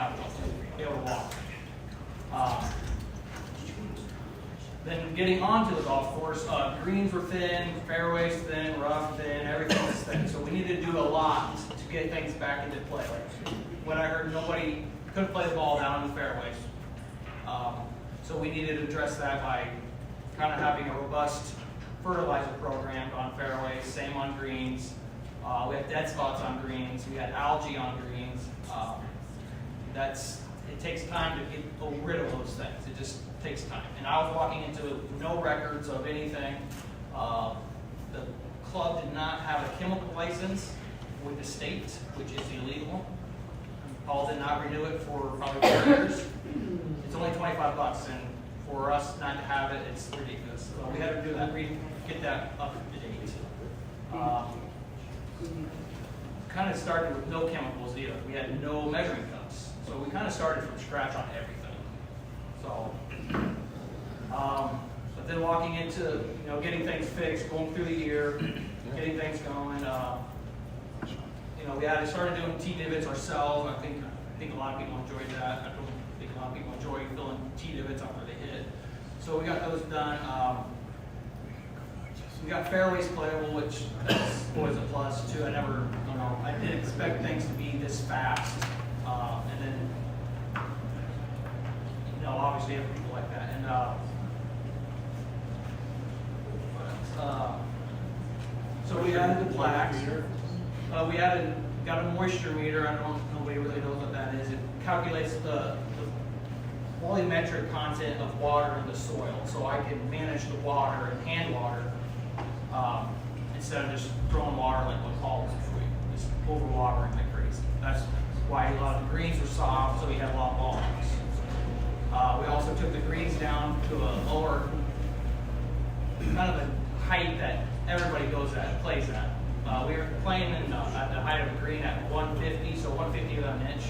be able to walk. Then getting onto the golf course, greens were thin, fairways thin, rough thin, everything was thin. So we needed to do a lot to get things back into play. What I heard, nobody couldn't play the ball down in the fairways. So we needed to address that by kind of having a robust fertilizer program on fairways, same on greens. We had dead spots on greens. We had algae on greens. It takes time to get rid of those things. It just takes time. And I was walking into no records of anything. The club did not have a chemical license with the state, which is illegal. Paul did not renew it for probably 4 years. It's only $25, and for us not to have it, it's ridiculous. So we had to do that, get that up to date. Kind of started with no chemicals either. We had no measuring cups. So we kind of started from scratch on everything. So, but then walking into, getting things fixed, going through the year, getting things going, we started doing T-divots ourselves. I think a lot of people enjoyed that. I don't think a lot of people enjoy filling T-divots after they hit. So we got those done. We got fairways playable, which that's always a plus too. I didn't expect things to be this fast. And then, obviously you have people like that. And so we added the plaques. We got a moisture meter. Nobody really knows what that is. It calculates the volumetric content of water in the soil, so I can manage the water and hand water instead of just throwing water like what Paul was doing, just overwatering like crazy. That's why a lot of the greens were soft, so we had a lot of balls. We also took the greens down to a lower, kind of a height that everybody goes at, plays at. We were playing at the height of a green at 150, so 150 of an inch.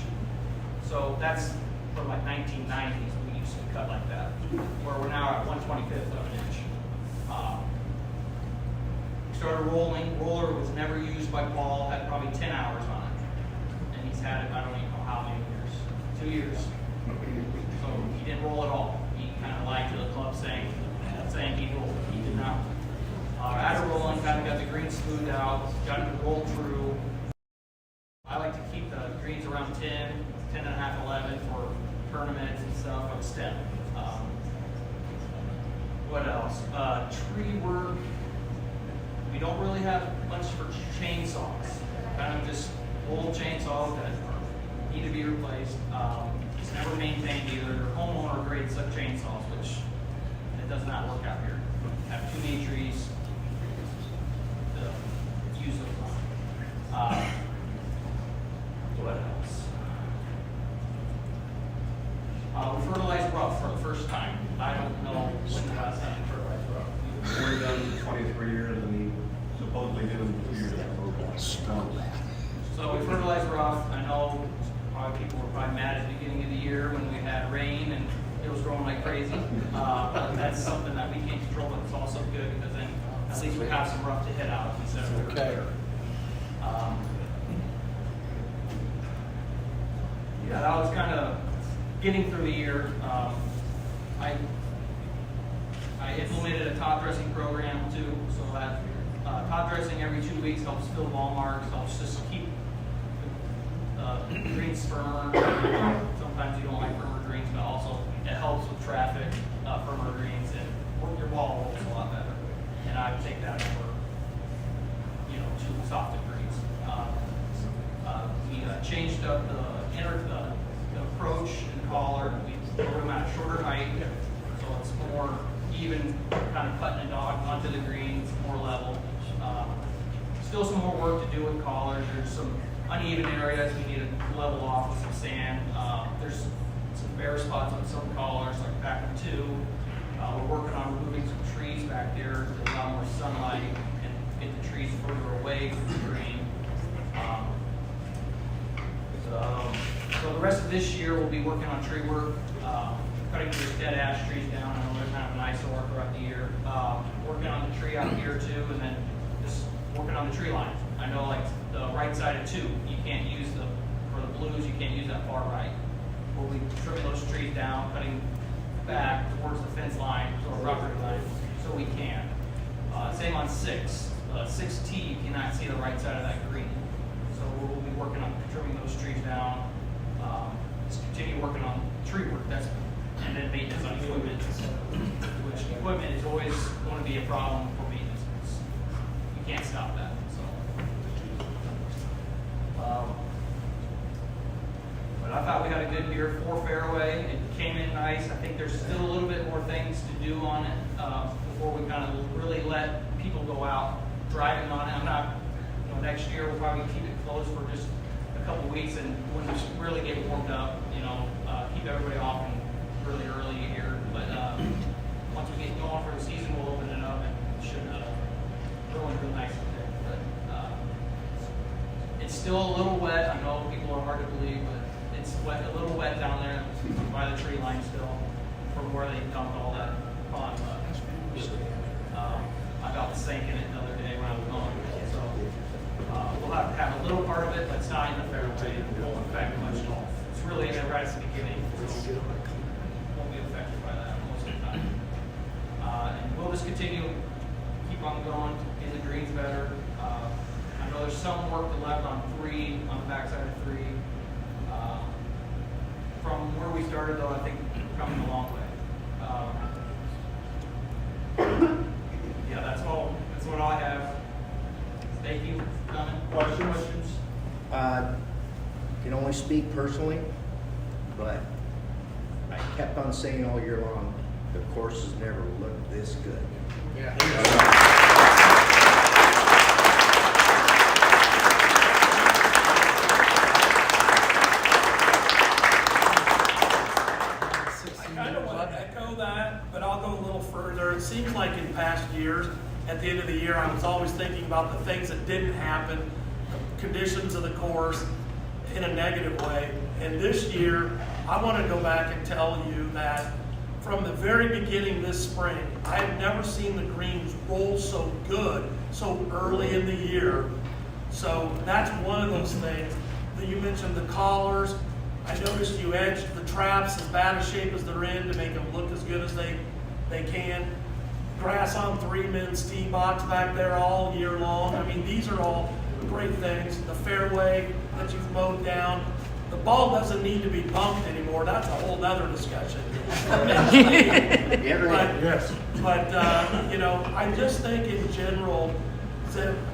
So that's from like 1990s, we used to cut like that, where we're now at 1/25th of an inch. Started rolling. Roller was never used by Paul, had probably 10 hours on it. And he's had it, I don't even know how many years, 2 years. So he didn't roll at all. He kind of lied to the club saying he rolled. He did not. After rolling, kind of got the greens smoothed out, got it to roll through. I like to keep the greens around 10, 10 and a half, 11 for tournaments and stuff on stem. What else? Tree work. We don't really have much for chainsaws. Kind of just old chainsaws that need to be replaced. It's never maintained either. They're homeowner grade chainsaws, which it does not work out here. Have too many trees to use them on. What else? We fertilized rough for the first time. I don't know when the last time we fertilized rough. We're done 23 years and we supposedly do in 2 years. So we fertilized rough. I know probably people were probably mad at the beginning of the year when we had rain and it was growing like crazy. But that's something that we can't control, but it's also good because then at least we have some rough to hit out instead of Okay. Yeah, that was kind of getting through the year. I implemented a top dressing program too, so that top dressing every 2 weeks helps fill ball marks, helps just keep the greens firmer. Sometimes you don't like firmer greens, but also it helps with traffic, firmer greens, and your ball rolls a lot better. And I would take that over, two softer greens. We changed up the approach and collar. We put them at a shorter height, so it's more even, kind of cutting a dog onto the greens, more level. Still some more work to do with collars. There's some uneven areas we need to level off with some sand. There's some bare spots on some collars, like back in 2. We're working on removing some trees back there to allow more sunlight and get the trees further away from the green. So the rest of this year we'll be working on tree work, cutting these dead ash trees down. I know they're kind of an eyesore throughout the year. Working on the tree out here too, and then just working on the tree line. I know like the right side of 2, you can't use for the blues, you can't use that far right. We'll be trimming those trees down, cutting back towards the fence line, to our property line, so we can. Same on 6. 6T, you cannot see the right side of that green. So we'll be working on trimming those trees down. Just continue working on tree work. And then maintenance on equipment, which equipment is always going to be a problem for maintenance. You can't stop that. But I thought we had a good year. 4 fairway. It came in nice. I think there's still a little bit more things to do on it before we kind of really let people go out driving on it. I'm not. Next year we'll probably keep it closed for just a couple weeks, and when we really get warmed up, keep everybody off really early here. But once we get going for the season, we'll open it up and it should grow in real nice today. But it's still a little wet. I know people are hard to believe, but it's wet, a little wet down there by the tree line still, from where they dumped all that pond mud. I got the sink in it the other day when I was gone. So we'll have to have a little part of it, but it's not in the fairway. It won't affect much at all. It's really in right at the beginning. So won't be affected by that most of the time. And we'll just continue, keep on going, get the greens better. I know there's some work left on 3, on the backside of 3. From where we started, though, I think we're coming a long way. Yeah, that's all. That's what I have. Thank you for coming. Questions? Can only speak personally, but I kept on saying all year long, the courses never looked this good. I kind of want to echo that, but I'll go a little further. It seems like in past years, at the end of the year, I was always thinking about the things that didn't happen, the conditions of the course in a negative way. And this year, I want to go back and tell you that from the very beginning this spring, I have never seen the greens roll so good so early in the year. So that's one of those things. That you mentioned the collars. I noticed you edged the traps as bad a shape as they're in to make them look as good as they can. Grass on 3-min's tee box back there all year long. I mean, these are all great things. The fairway that you've mowed down. The ball doesn't need to be bumped anymore. That's a whole nother discussion. But you know, I just think in general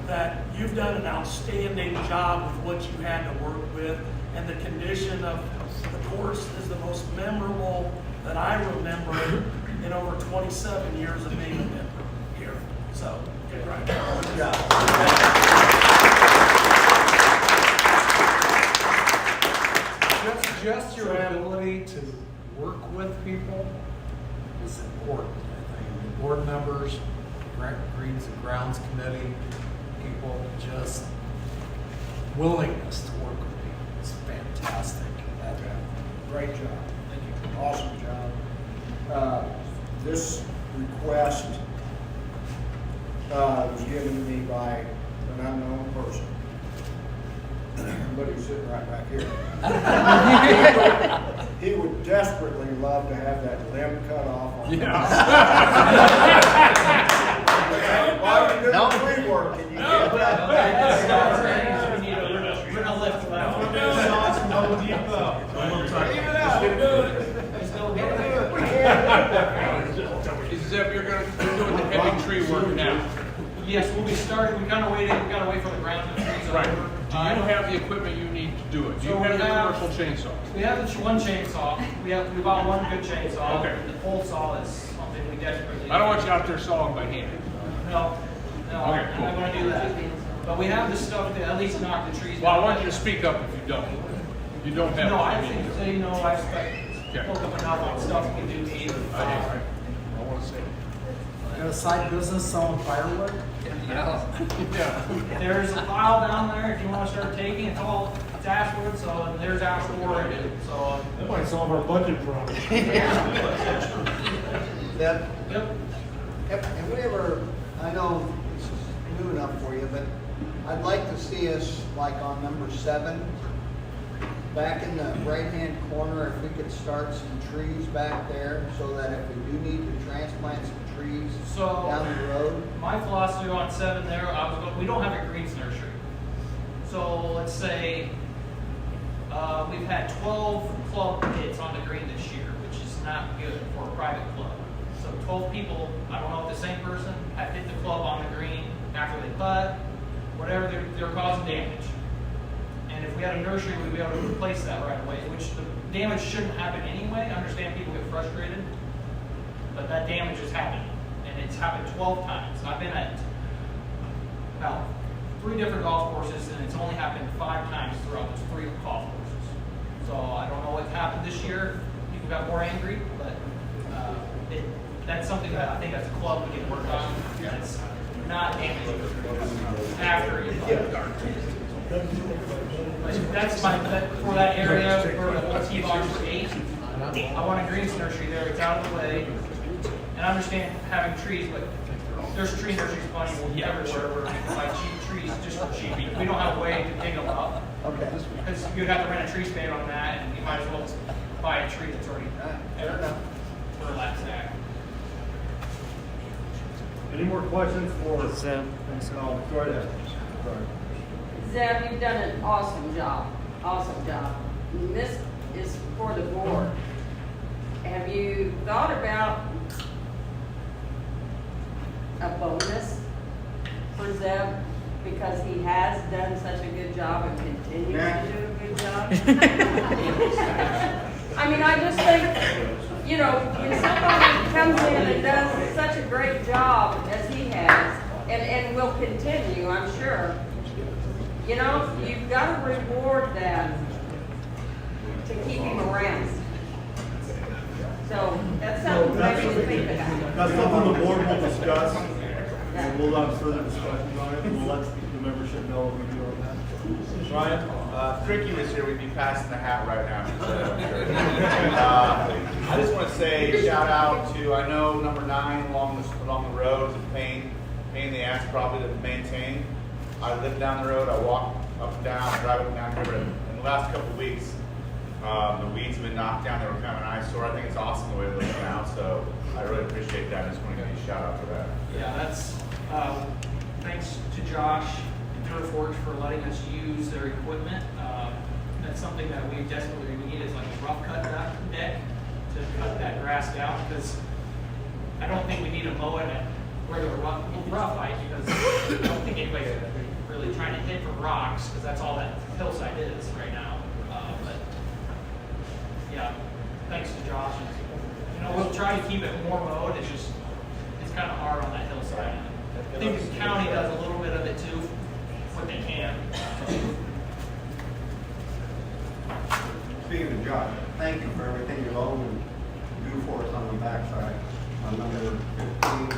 that you've done an outstanding job with what you had to work with, and the condition of the course is the most memorable that I remember in over 27 years of being a member here. So, good Just your ability to work with people is important, I think. The board members, Greens and Grounds Committee, people, just willingness to work with people is fantastic. Great job. Thank you. Awesome job. This request was given to me by an unknown person. But he's sitting right back here. He would desperately love to have that limb cut off on While you're doing tree work, can you get that? We need a lift for that one. Zeb, you're going to be doing the heavy tree work now. Yes, we'll be starting. We kind of wait for the ground to freeze Right. over. Do you have the equipment you need to do it? Do you So have we the have- commercial chainsaw? We have one chainsaw. We bought one good chainsaw. Okay. The pole saw is something we desperately. I don't want you out there sawing by hand. No, Okay, I'm cool. not going to do that. But we have the stuff to at least knock the trees down. Well, I want you to speak up if you don't. If you don't have. No, it, I mean, think so. You know, I expect Okay. look up enough on stuff we can do to either. I want to say. Got a side business selling firewood? Yeah. There's a pile down there if you want to start taking. It's all Ashwood, so there's Ashwood already. So That might solve our budget problem. That, yep. have we ever, I know this is new enough for you, but I'd like to see us like on number 7, back in the right-hand corner, if we could start some trees back there so that if we do need to transplant some trees down the road. My philosophy on 7 there, we don't have a greens nursery. So let's say we've had 12 club hits on the green this year, which is not good for a private club. So 12 people, I don't know if the same person had hit the club on the green after they putt, whatever, they're causing damage. And if we had a nursery, we'd be able to replace that right away, which the damage shouldn't happen anyway. I understand people get frustrated, but that damage is happening. And it's happened 12 times. I've been at about 3 different golf courses, and it's only happened 5 times throughout those 3 golf courses. So I don't know what happened this year. People got more angry, but that's something that I think as a club we can work on. That's not damaging after you putt. That's for that area where the tee box for 8. I want a greens nursery there. It's out of the way. And I understand having trees, but there's tree nurseries plenty everywhere where we can buy cheap trees just for cheap. We don't have a way to dig them up. Okay. Because you'd have to rent a tree stand on that, and you might as well just buy a tree that's already for a lap stack. Any more questions for Sam? No, go ahead. Sorry. Zeb, you've done an awesome job. Awesome job. And this is for the board. Have you thought about a bonus for Zeb because he has done such a good job and continues to do a good job? I mean, I just think you know, when somebody comes in and does such a great job as he has, and will continue, I'm sure, you know, you've got to reward that to keep him around. So that's something maybe to think about. That's something the board will discuss, and we'll have further discussions on it, and we'll let the membership know what we do on that. Ryan? Ricky was here, we'd be passing the hat right now. I just want to say shout out to, I know number 9 along the road is a pain in the ass probably to maintain. I live down the road, I walk up and down, I drive up and down here, but in the last couple of weeks, the weeds have been knocked down, they were kind of an eyesore. I think it's awesome the way it looks now, so I really appreciate that. I just want to give you a shout out for that. Yeah, that's, thanks to Josh and Turfworks for letting us use their equipment. That's something that we desperately need, is like a rough cut deck to cut that grass down, because I don't think we need to mow it at regular rough height, because I don't think anybody's really trying to hit for rocks, because that's all that hillside is right now. But yeah, thanks to Josh. You know, we'll try to keep it more mowed. It's kind of hard on that hillside. I think the county does a little bit of it too, what they can. Speaking of Josh, thank you for everything you own and do for us on the backside. On number 15.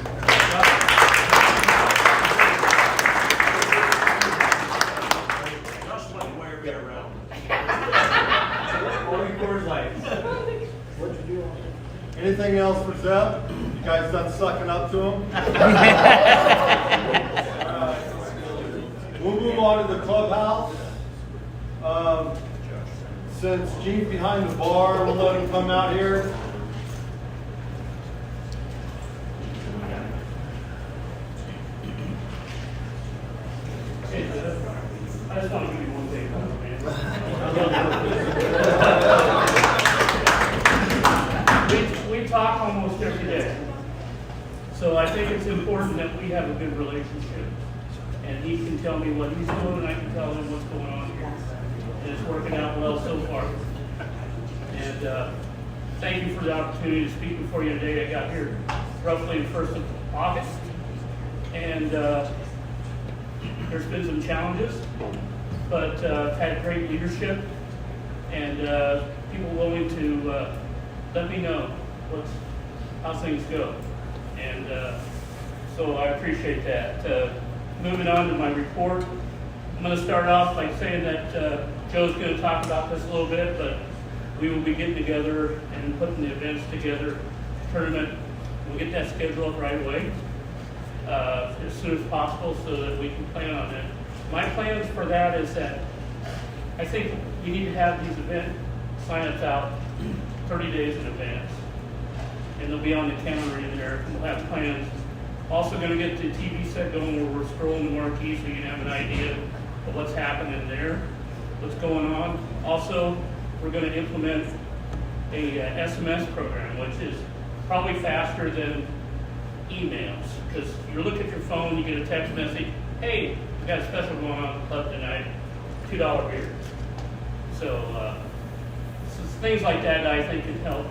Just let me wear me around. What'd you do on it? Anything else for Zeb? You guys done sucking up to him? We'll move on to the clubhouse. Since Gene's behind the bar, we'll let him come out here. I just want to give you one thing, man. We talk almost every day. So I think it's important that we have a good relationship. And he can tell me what he's doing, and I can tell him what's going on here. And it's working out well so far. And thank you for the opportunity to speak before you today. I got here roughly the 1st of August. And there's been some challenges, but I've had great leadership and people willing to let me know how things go. And so I appreciate that. Moving on to my report, I'm going to start off by saying that Joe's going to talk about this a little bit, but we will be getting together and putting the events together, tournament. We'll get that scheduled right away. As soon as possible so that we can plan on it. My plans for that is that I think we need to have these event sign-ups out 30 days in advance. And they'll be on the calendar in there. We'll have plans. Also going to get the TV set going where we're scrolling the marquee so you can have an idea of what's happening there, what's going on. Also, we're going to implement a SMS program, which is probably faster than emails, because you look at your phone, you get a text message, hey, we got a special going on at the club tonight, $2 beer. So things like that I think can help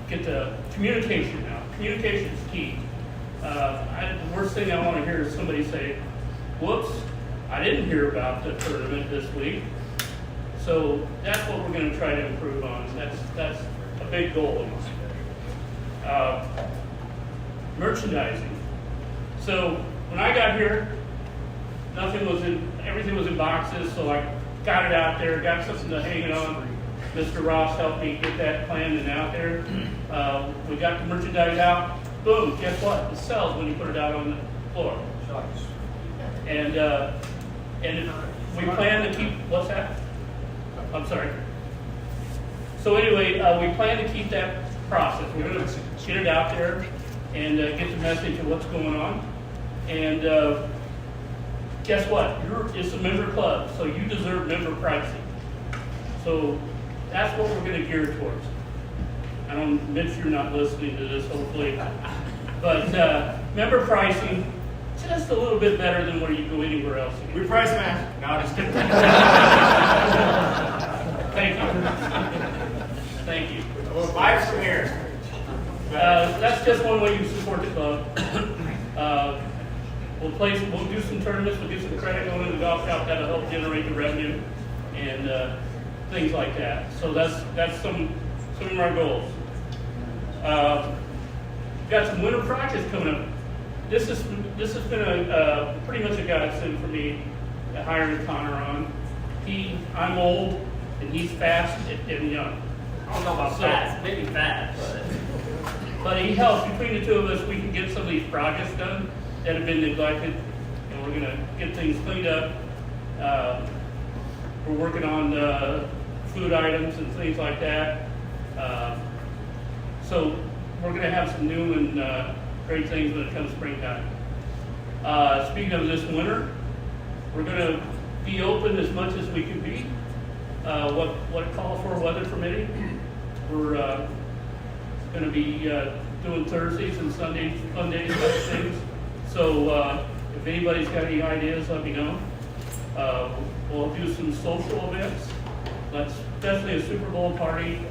get the communication out. Communication is key. The worst thing I want to hear is somebody say, whoops, I didn't hear about the tournament this week. So that's what we're going to try to improve on. That's a big goal of mine. Merchandising. So when I got here, everything was in boxes, so I got it out there, got something to hang it on. Mr. Ross helped me get that planned and out there. We got the merchandise out. Boom, guess what? It sells when you put it out on the floor. And we plan to keep, what's that? I'm sorry. So anyway, we plan to keep that process. We're going to get it out there and get the message of what's going on. And guess what? It's a member club, so you deserve member pricing. So that's what we're going to gear towards. I don't, Mitch, you're not listening to this, hopefully. But member pricing, just a little bit better than where you go anywhere else. We price match. No, just kidding. Thank you. Thank you. Vibes from here. That's just one way you support the club. We'll do some tournaments, we'll do some credit going in the golf shop that'll help generate the revenue and things like that. So that's some of our goals. Got some winter practice coming up. This has been a pretty much a godsend for me, hiring Connor on. I'm old and he's fast and young. I don't know about fast, maybe fast, but he helps. Between the two of us, we can get some of these projects done that have been neglected, and we're gonna get things cleaned up. We're working on food items and things like that. So we're gonna have some new and great things when it comes springtime. Speaking of this winter, we're gonna be open as much as we can be. What it calls for, weather permitting. We're going to be doing Thursdays and Sundays, fun days, type things. So if anybody's got any ideas, let me know. We'll do some social events. That's definitely a Super Bowl party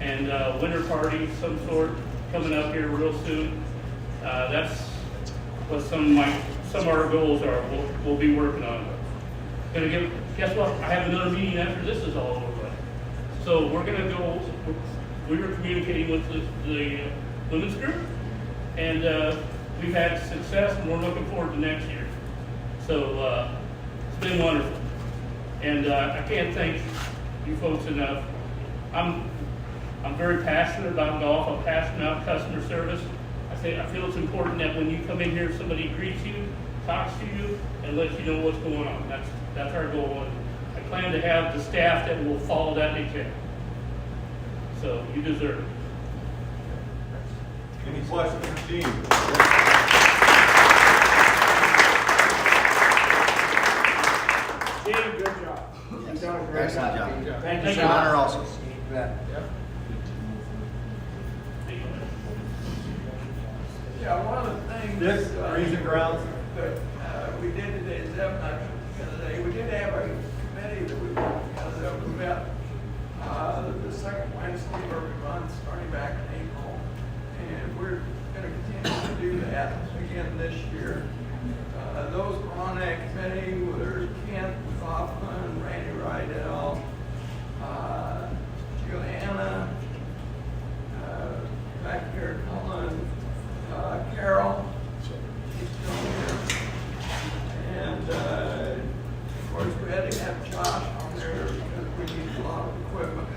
and winter party of some sort coming up here real soon. That's what some of our goals are. We'll be working on. Guess what? I have another meeting after this is all over with. So we're gonna go. We were communicating with the women's group, and we've had success, and we're looking forward to next year. So it's been wonderful, and I can't thank you folks enough. I'm very passionate about golf. I'm passionate about customer service. I feel it's important that when you come in here, somebody greets you, talks to you, and lets you know what's going on. That's our goal. And I plan to have the staff that will follow that detail. So you deserve it. Any questions for Gene? Gene, good job. You've done a great Excellent job. job. Thank you, Your honor Sean. also. Yeah, one of the things. Dick, reason grounds. That we did today, is we did have a committee that we met the second Wednesday of every month, starting back in April. And we're going to continue to do that again this year. Those were on that committee were Kent Kaufman, Randy Rydell, Joanna, back here, Cullen, Carol, she's still here. And of course, we had to have Josh on there because we need a lot of equipment.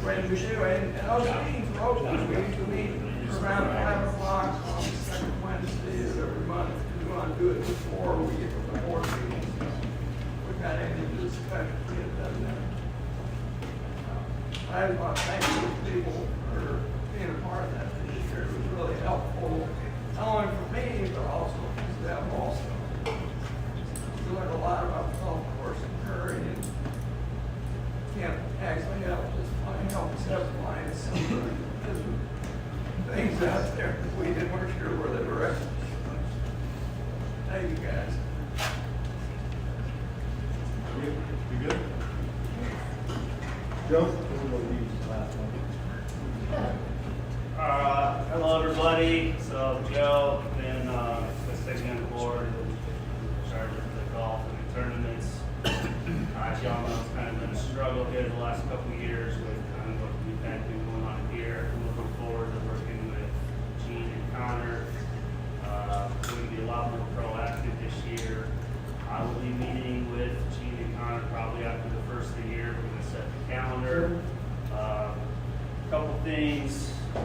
When we do, and those meetings are open, we usually meet around 5 o'clock on the second Wednesday of every month. We want to do it before we get to the board meetings. We've got anything to discuss, we get it done then. I just want to thank those people for being a part of that this year. It was really helpful, not only for me, but also for them also. We learned a lot about the golf course in Curry, and can't actually help us help find some things out there that we weren't sure where they were at. Thank you, guys. You good? Joe? Hello everybody, so Joe, been taking on the board, in charge of the golf and the tournaments. As y'all know, it's kind of been a struggle here the last couple of years with kind of what we've had going on here. I'm looking forward to working with Gene and Connor. We're going to be a lot more proactive this year. I will be meeting with Gene and Connor probably after the first of the year. We're going to set the calendar. Couple things, I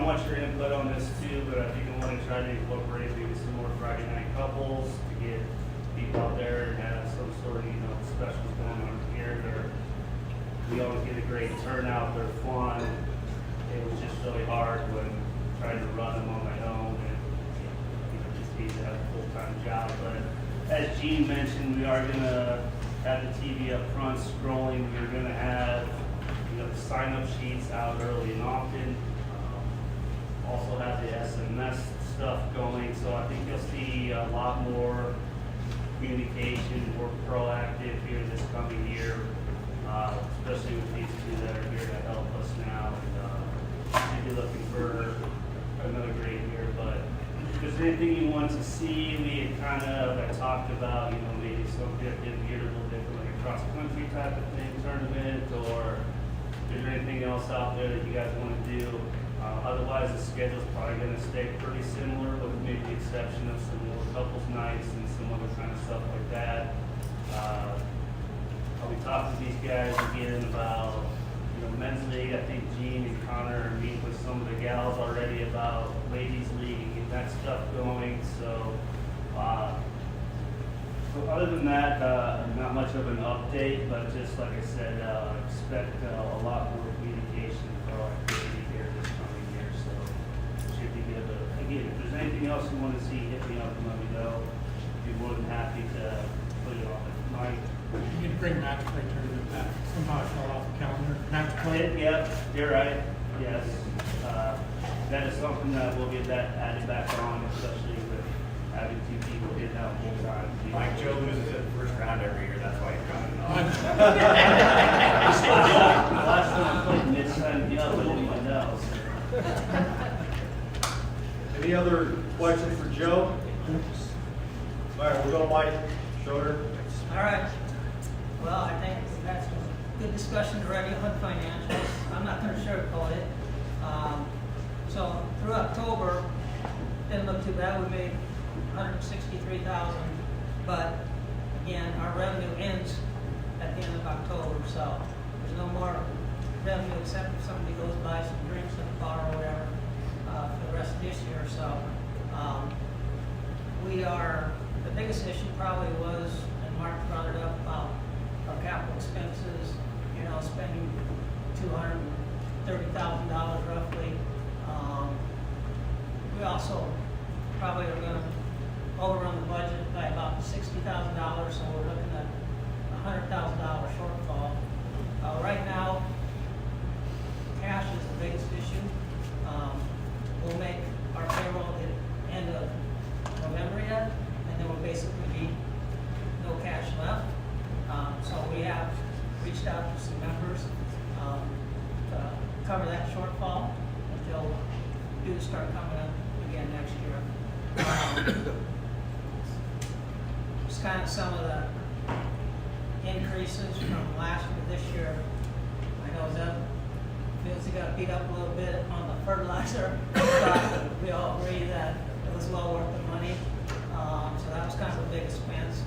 want your input on this too, but I think I want to try to incorporate maybe some more Friday night couples to get people out there and have some sort of, specials going on here. We always get a great turnout, they're fun. It was just really hard when trying to run them on my own and just need to have a full-time job. But as Gene mentioned, we are going to have the TV up front scrolling. We're going to have the sign-up sheets out early and often. Also have the SMS stuff going, so I think you'll see a lot more communication, more proactive here this coming year. especially with these two that are here to help us now. And maybe looking for another great year. But if there's anything you want to see, we had I talked about, maybe something getting geared a little different, like a cross-country type of thing, tournament, or is there anything else out there that you guys want to do? Otherwise, the schedule's probably going to stay pretty similar, with maybe the exception of some more couples nights and some other kind of stuff like that. I'll be talking to these guys again about, men's league. I think Gene and Connor are meeting with some of the gals already about ladies league and getting that stuff going. So other than that, not much of an update, but just like I said, expect a lot more communication for our activity here this coming year. So should be good. Again, if there's anything else you want to see, hit me up and let me know. I'd be more than happy to put it on my. You can bring match play tournament back. Somehow it fell off the calendar. Match play. Yep, you're right. Yes. That is something that we'll get that added back on, especially with having two people get out full time. Mike Joe loses it first round every year, that's why he's coming on. The last time I played mid-time, I didn't even know. Any other questions for Joe? All right, we'll go Mike Schroeder. All right. Well, I think we've had some good discussion already on financials. I'm not going to sugarcoat it. So through October, didn't look too bad. We made $163,000, but again, our revenue ends at the end of October, so there's no more revenue except if somebody goes buy some drinks at the bar or whatever for the rest of this year. So the biggest issue probably was, and Mark brought it up, about our capital expenses, spending $230,000 roughly. We also probably are going to overrun the budget by about $60,000, so we're looking at a $100,000 shortfall. Right now, cash is the biggest issue. We'll make our payroll at the end of November yet, and then we'll basically be no cash left. So we have reached out to some members to cover that shortfall until dues start coming up again next year. Just kind of some of the increases from last year to this year. I know that feels he got beat up a little bit on the fertilizer, but we all agree that it was well worth the money. So that was kind of a big expense.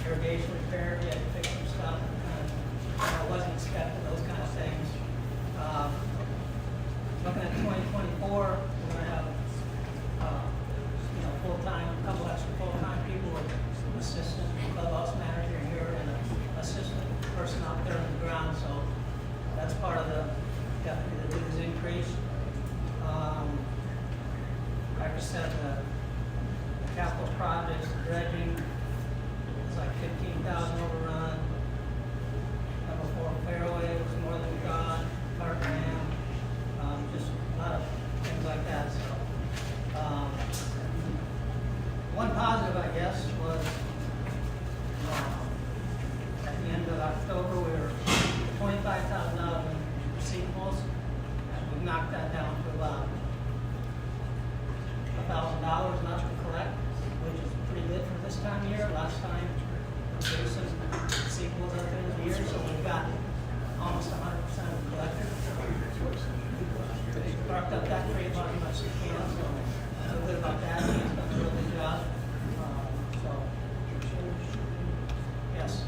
Irrigation repair, we had to fix some stuff. I wasn't expecting those kind of things. Looking at 2024, we're going to have full-time, a couple extra full-time people, an assistant clubhouse manager here, and an assistant person out there on the ground. So that's part of definitely the dues increase. Like I said, the capital projects, the dredging, it's like 15,000 overrun. Number 4 fairway was more than we got. Park ram, just a lot of things like that. So, one positive, I guess, was at the end of October we were $25,000 in receivables. We've knocked that down to about $1,000 left to collect, which is pretty good for this time of year. Last time there was some receivables at the end of the year, so we've got almost 100% of the collected. Marked up that trade about as much as we can, so I feel good about that. He's done a really good job. Yes.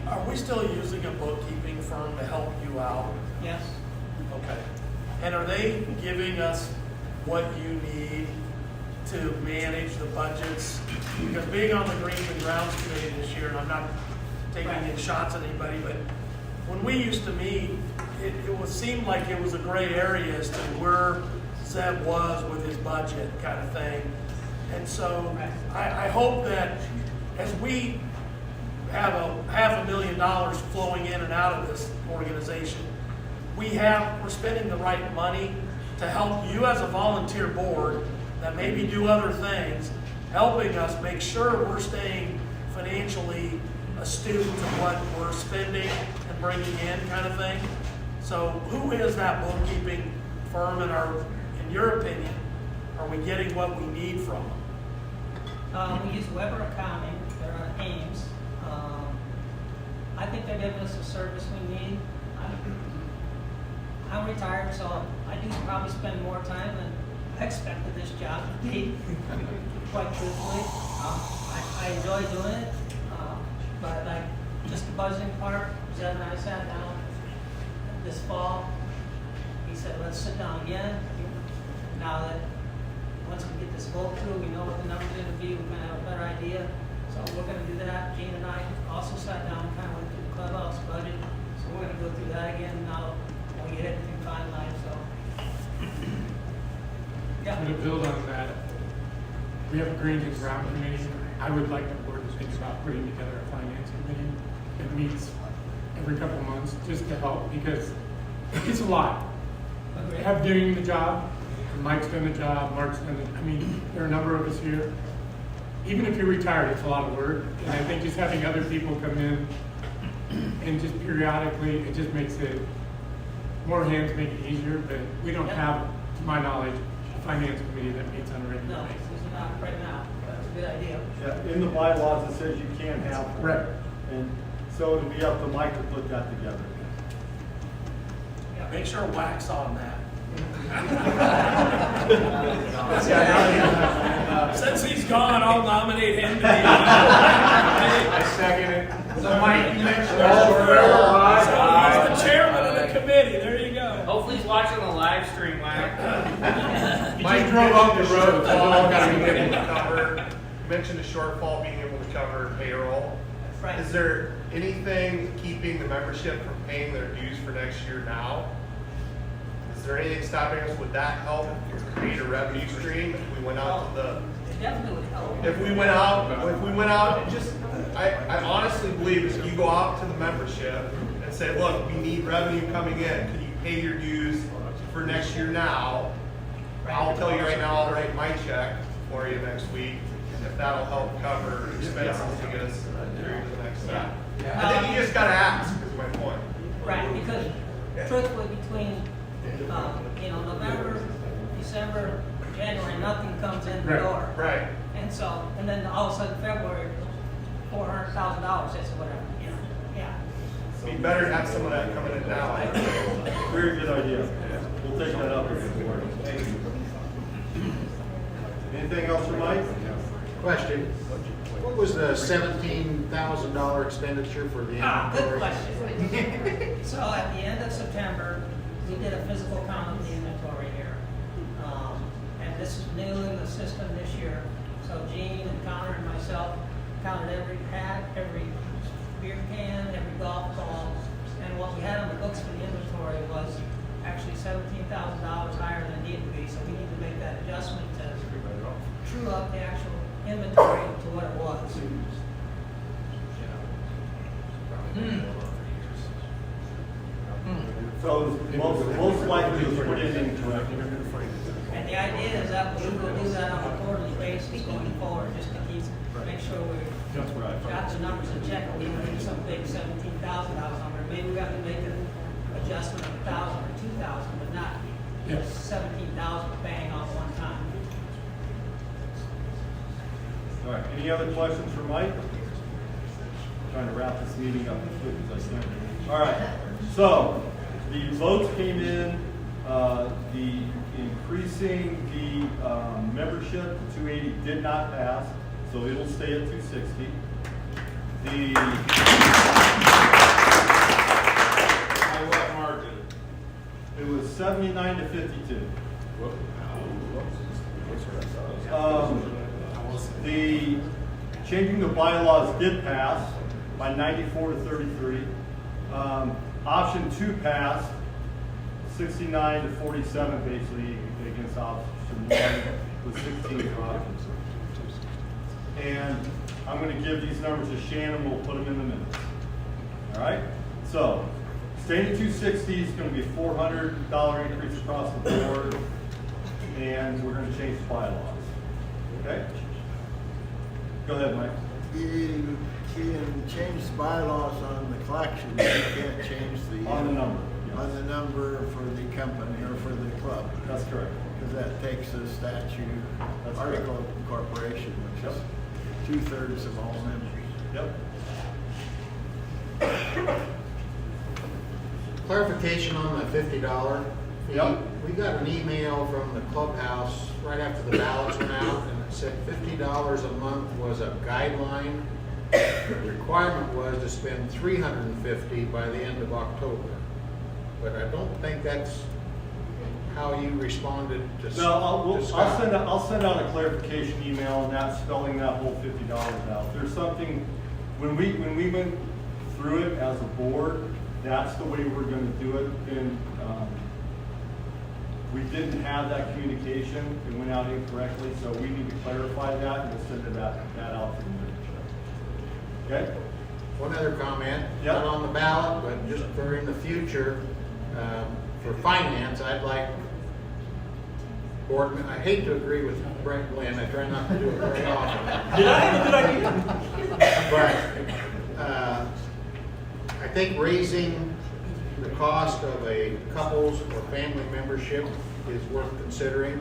Are we still using a bookkeeping firm to help you out? Yes. Okay. And are they giving us what you need to manage the budgets? Because being on the Greens and Grounds Committee this year, and I'm not taking any shots at anybody, but when we used to meet, it seemed like it was a gray area as to where Zeb was with his budget kind of thing. And so I hope that as we have $500,000 flowing in and out of this organization, we're spending the right money to help you as a volunteer board that maybe do other things, helping us make sure we're staying financially a student of what we're spending and bringing in kind of thing. So who is that bookkeeping firm in your opinion, are we getting what we need from them? We use Weber Accounting, they're on Ames. I think they're giving us the service we need. I'm retired, so I do probably spend more time than I expected this job to be, quite truthfully. I enjoy doing it, but like just the budgeting part, Zeb and I sat down this fall. He said, let's sit down again. Now that once we get this vote through, we know what the numbers are going to be, we're going to have a better idea. So we're going to do that. Gene and I also sat down and kind of went through the clubhouse budget. So we're going to go through that again now when we get everything finalized. So, yeah. I'm going to build on that. We have a Greens and Ground Committee. I would like the board to think about putting together a finance committee that meets every couple of months just to help, because it's a lot. Have doing the job, Mike's done the job, Mark's done it. I mean, there are a number of us here. Even if you're retired, it's a lot of work. And I think just having other people come in and just periodically, it just makes it, more hands make it easier, but we don't have, to my knowledge, a finance committee that meets on a regular No, basis. it's not right now. That's a good idea. Yeah, in the bylaws, it says you can't have one. Right. And so it'll be up to Mike to put that together. Yeah, make sure wax on that. Since he's gone, I'll nominate him to be. I second it. So Mike, you mentioned So he's the chairman of the committee, there you go. hopefully he's watching the live stream, Mike. Mike drove up the road, so all got to be able to cover. Mentioned the shortfall being able to cover payroll. Right. Is there anything keeping the membership from paying their dues for next year now? Is there anything stopping us? Would that help create a revenue stream if we went out to the? It definitely would help. If we went out, and just, I honestly believe if you go out to the membership and say, look, we need revenue coming in, can you pay your dues for next year now? I'll tell you right now, I'll write my check for you next week, if that'll help cover expenses to get us through to the next step. I think you just gotta ask, is my point. Right, because truthfully, between, November, December, January, nothing comes in the door. Right. And so, and then all of a sudden February, $400,000, that's whatever, yeah. Be better to have some of that coming in now. Very good idea. We'll take that up with the board. Thank you. Anything else for Mike? Question. What was the $17,000 expenditure for the Good question. So at the end of September, we did a physical count of the inventory here. And this is new in the system this year. So Gene and Connor and myself counted every hat, every beer can, every golf ball. And what we had on the books for the inventory was actually $17,000 higher than it needed to be. So we need to make that adjustment to true up the actual inventory to what it was. So most likely it's put in incorrectly. And the idea is that we will do that on a quarterly basis going forward, just to keep, make sure we got the numbers in check. We don't need some big $17,000 number. Maybe we have to make an adjustment of 1,000 or 2,000, but not 17,000 bang all at one time. All right, any other questions for Mike? Trying to wrap this meeting up as quick as I can. All right, so the votes came in, the increasing the membership to 280 did not pass, so it'll stay at 260. By what margin? It was 79 to 52. The changing the bylaws did pass by 94 to 33. Option 2 passed 69 to 47 basically against option 1 with 16 for options. And I'm going to give these numbers to Shannon. We'll put them in the minutes. All right. So staying at 260 is going to be a $400 increase across the board, and we're going to change the bylaws. Okay. Go ahead, Mike. can change the bylaws on the collection, you can't change the. On the number, yes. On the number for the company or for the club. That's correct. Because that takes the statute, That's article of incorporation, which is 2/3 of all members. Yep. Clarification on the $50 fee. Yep. We got an email from the clubhouse right after the ballots went out, and it said $50 a month was a guideline. The requirement was to spend $350 by the end of October. But I don't think that's how you responded to No, Scott. I'll send out a clarification email on that, spelling that whole $50 out. If there's something, when we went through it as a board, that's the way we're gonna do it. And, we didn't have that communication, it went out incorrectly, so we need to clarify that and we'll send that out to the membership. Okay? One other comment, Yep. not on the ballot, but just for in the future, for finance, I'd like board, I hate to agree with Brent Glenn, I try not to do it very often. Did I have a good idea? But, I think raising the cost of a couple's or family membership is worth considering,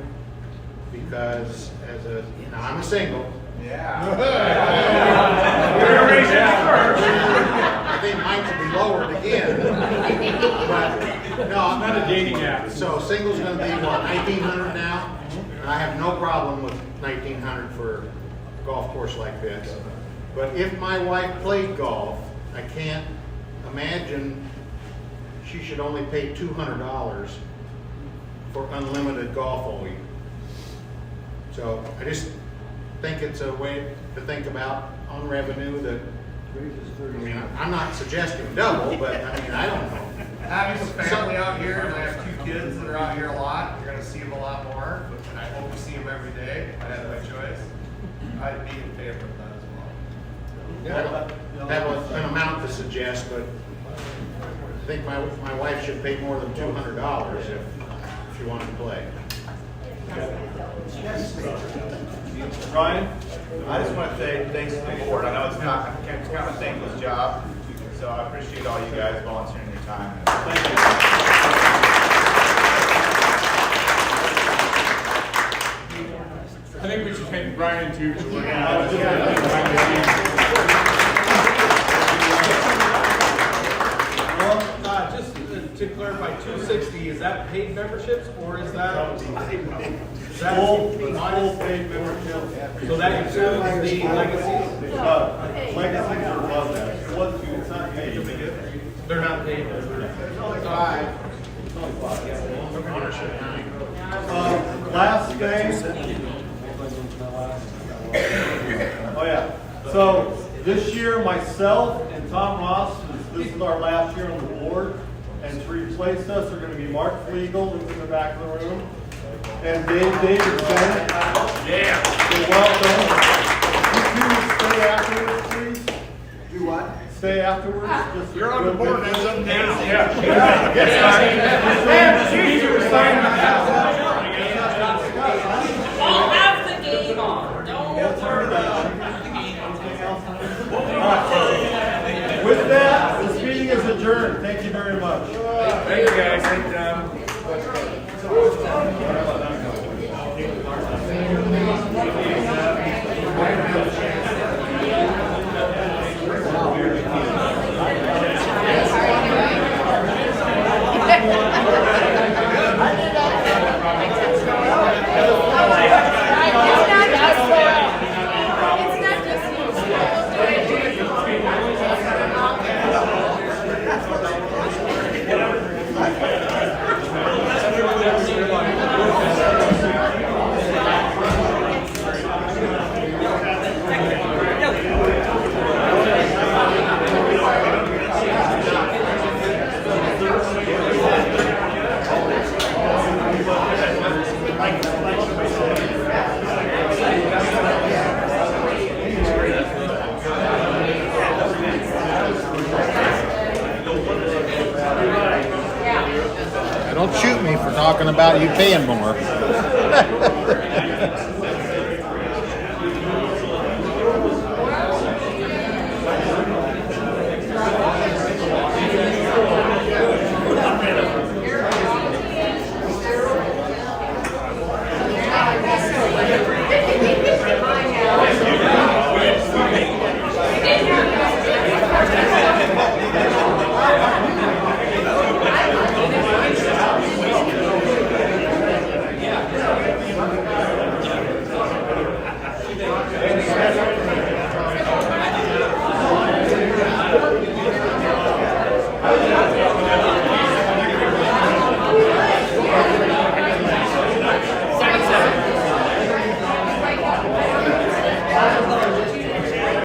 because as a, now I'm a single. Yeah. I think mine could be lowered again. But, no, It's not a dating app. So single's gonna be what, 1,900 now? And I have no problem with 1,900 for a golf course like this. But if my wife played golf, I can't imagine she should only pay $200 for unlimited golf all year. So I just think it's a way to think about on revenue that, I mean, I'm not suggesting double, but I mean, I don't know. Having a family out here, and I have 2 kids that are out here a lot, you're gonna see them a lot more, and I hope to see them every day, if I had my choice. I'd be in favor of that as well. I don't have an amount to suggest, but I think my wife should pay more than $200 if she wanted to play. Ryan? I just want to say thanks to the board. I know it's kind of a thankless job, so I appreciate all you guys volunteering your time. Thank you. I think we should thank Brian too for working Yeah. on this. Well, just to clarify, 260, is that paid memberships or is that? Full paid membership. So that includes the legacies? Legacies are above that. It's not paid. They're not paid. Last thing. Oh yeah. So this year, myself and Tom Ross, this is our last year on the board, and to replace us are going to be Mark Flegel, who's in the back of the room, and Dave Davidson. Yeah. You're welcome. You two stay afterwards, please. Do what? Stay afterwards. Just You're on the board, real that's quick. up now. I'll have the game on, don't worry. With that, this meeting is adjourned. Thank you very much. Thank you, guys. Thank you. Don't shoot me for talking about you paying more.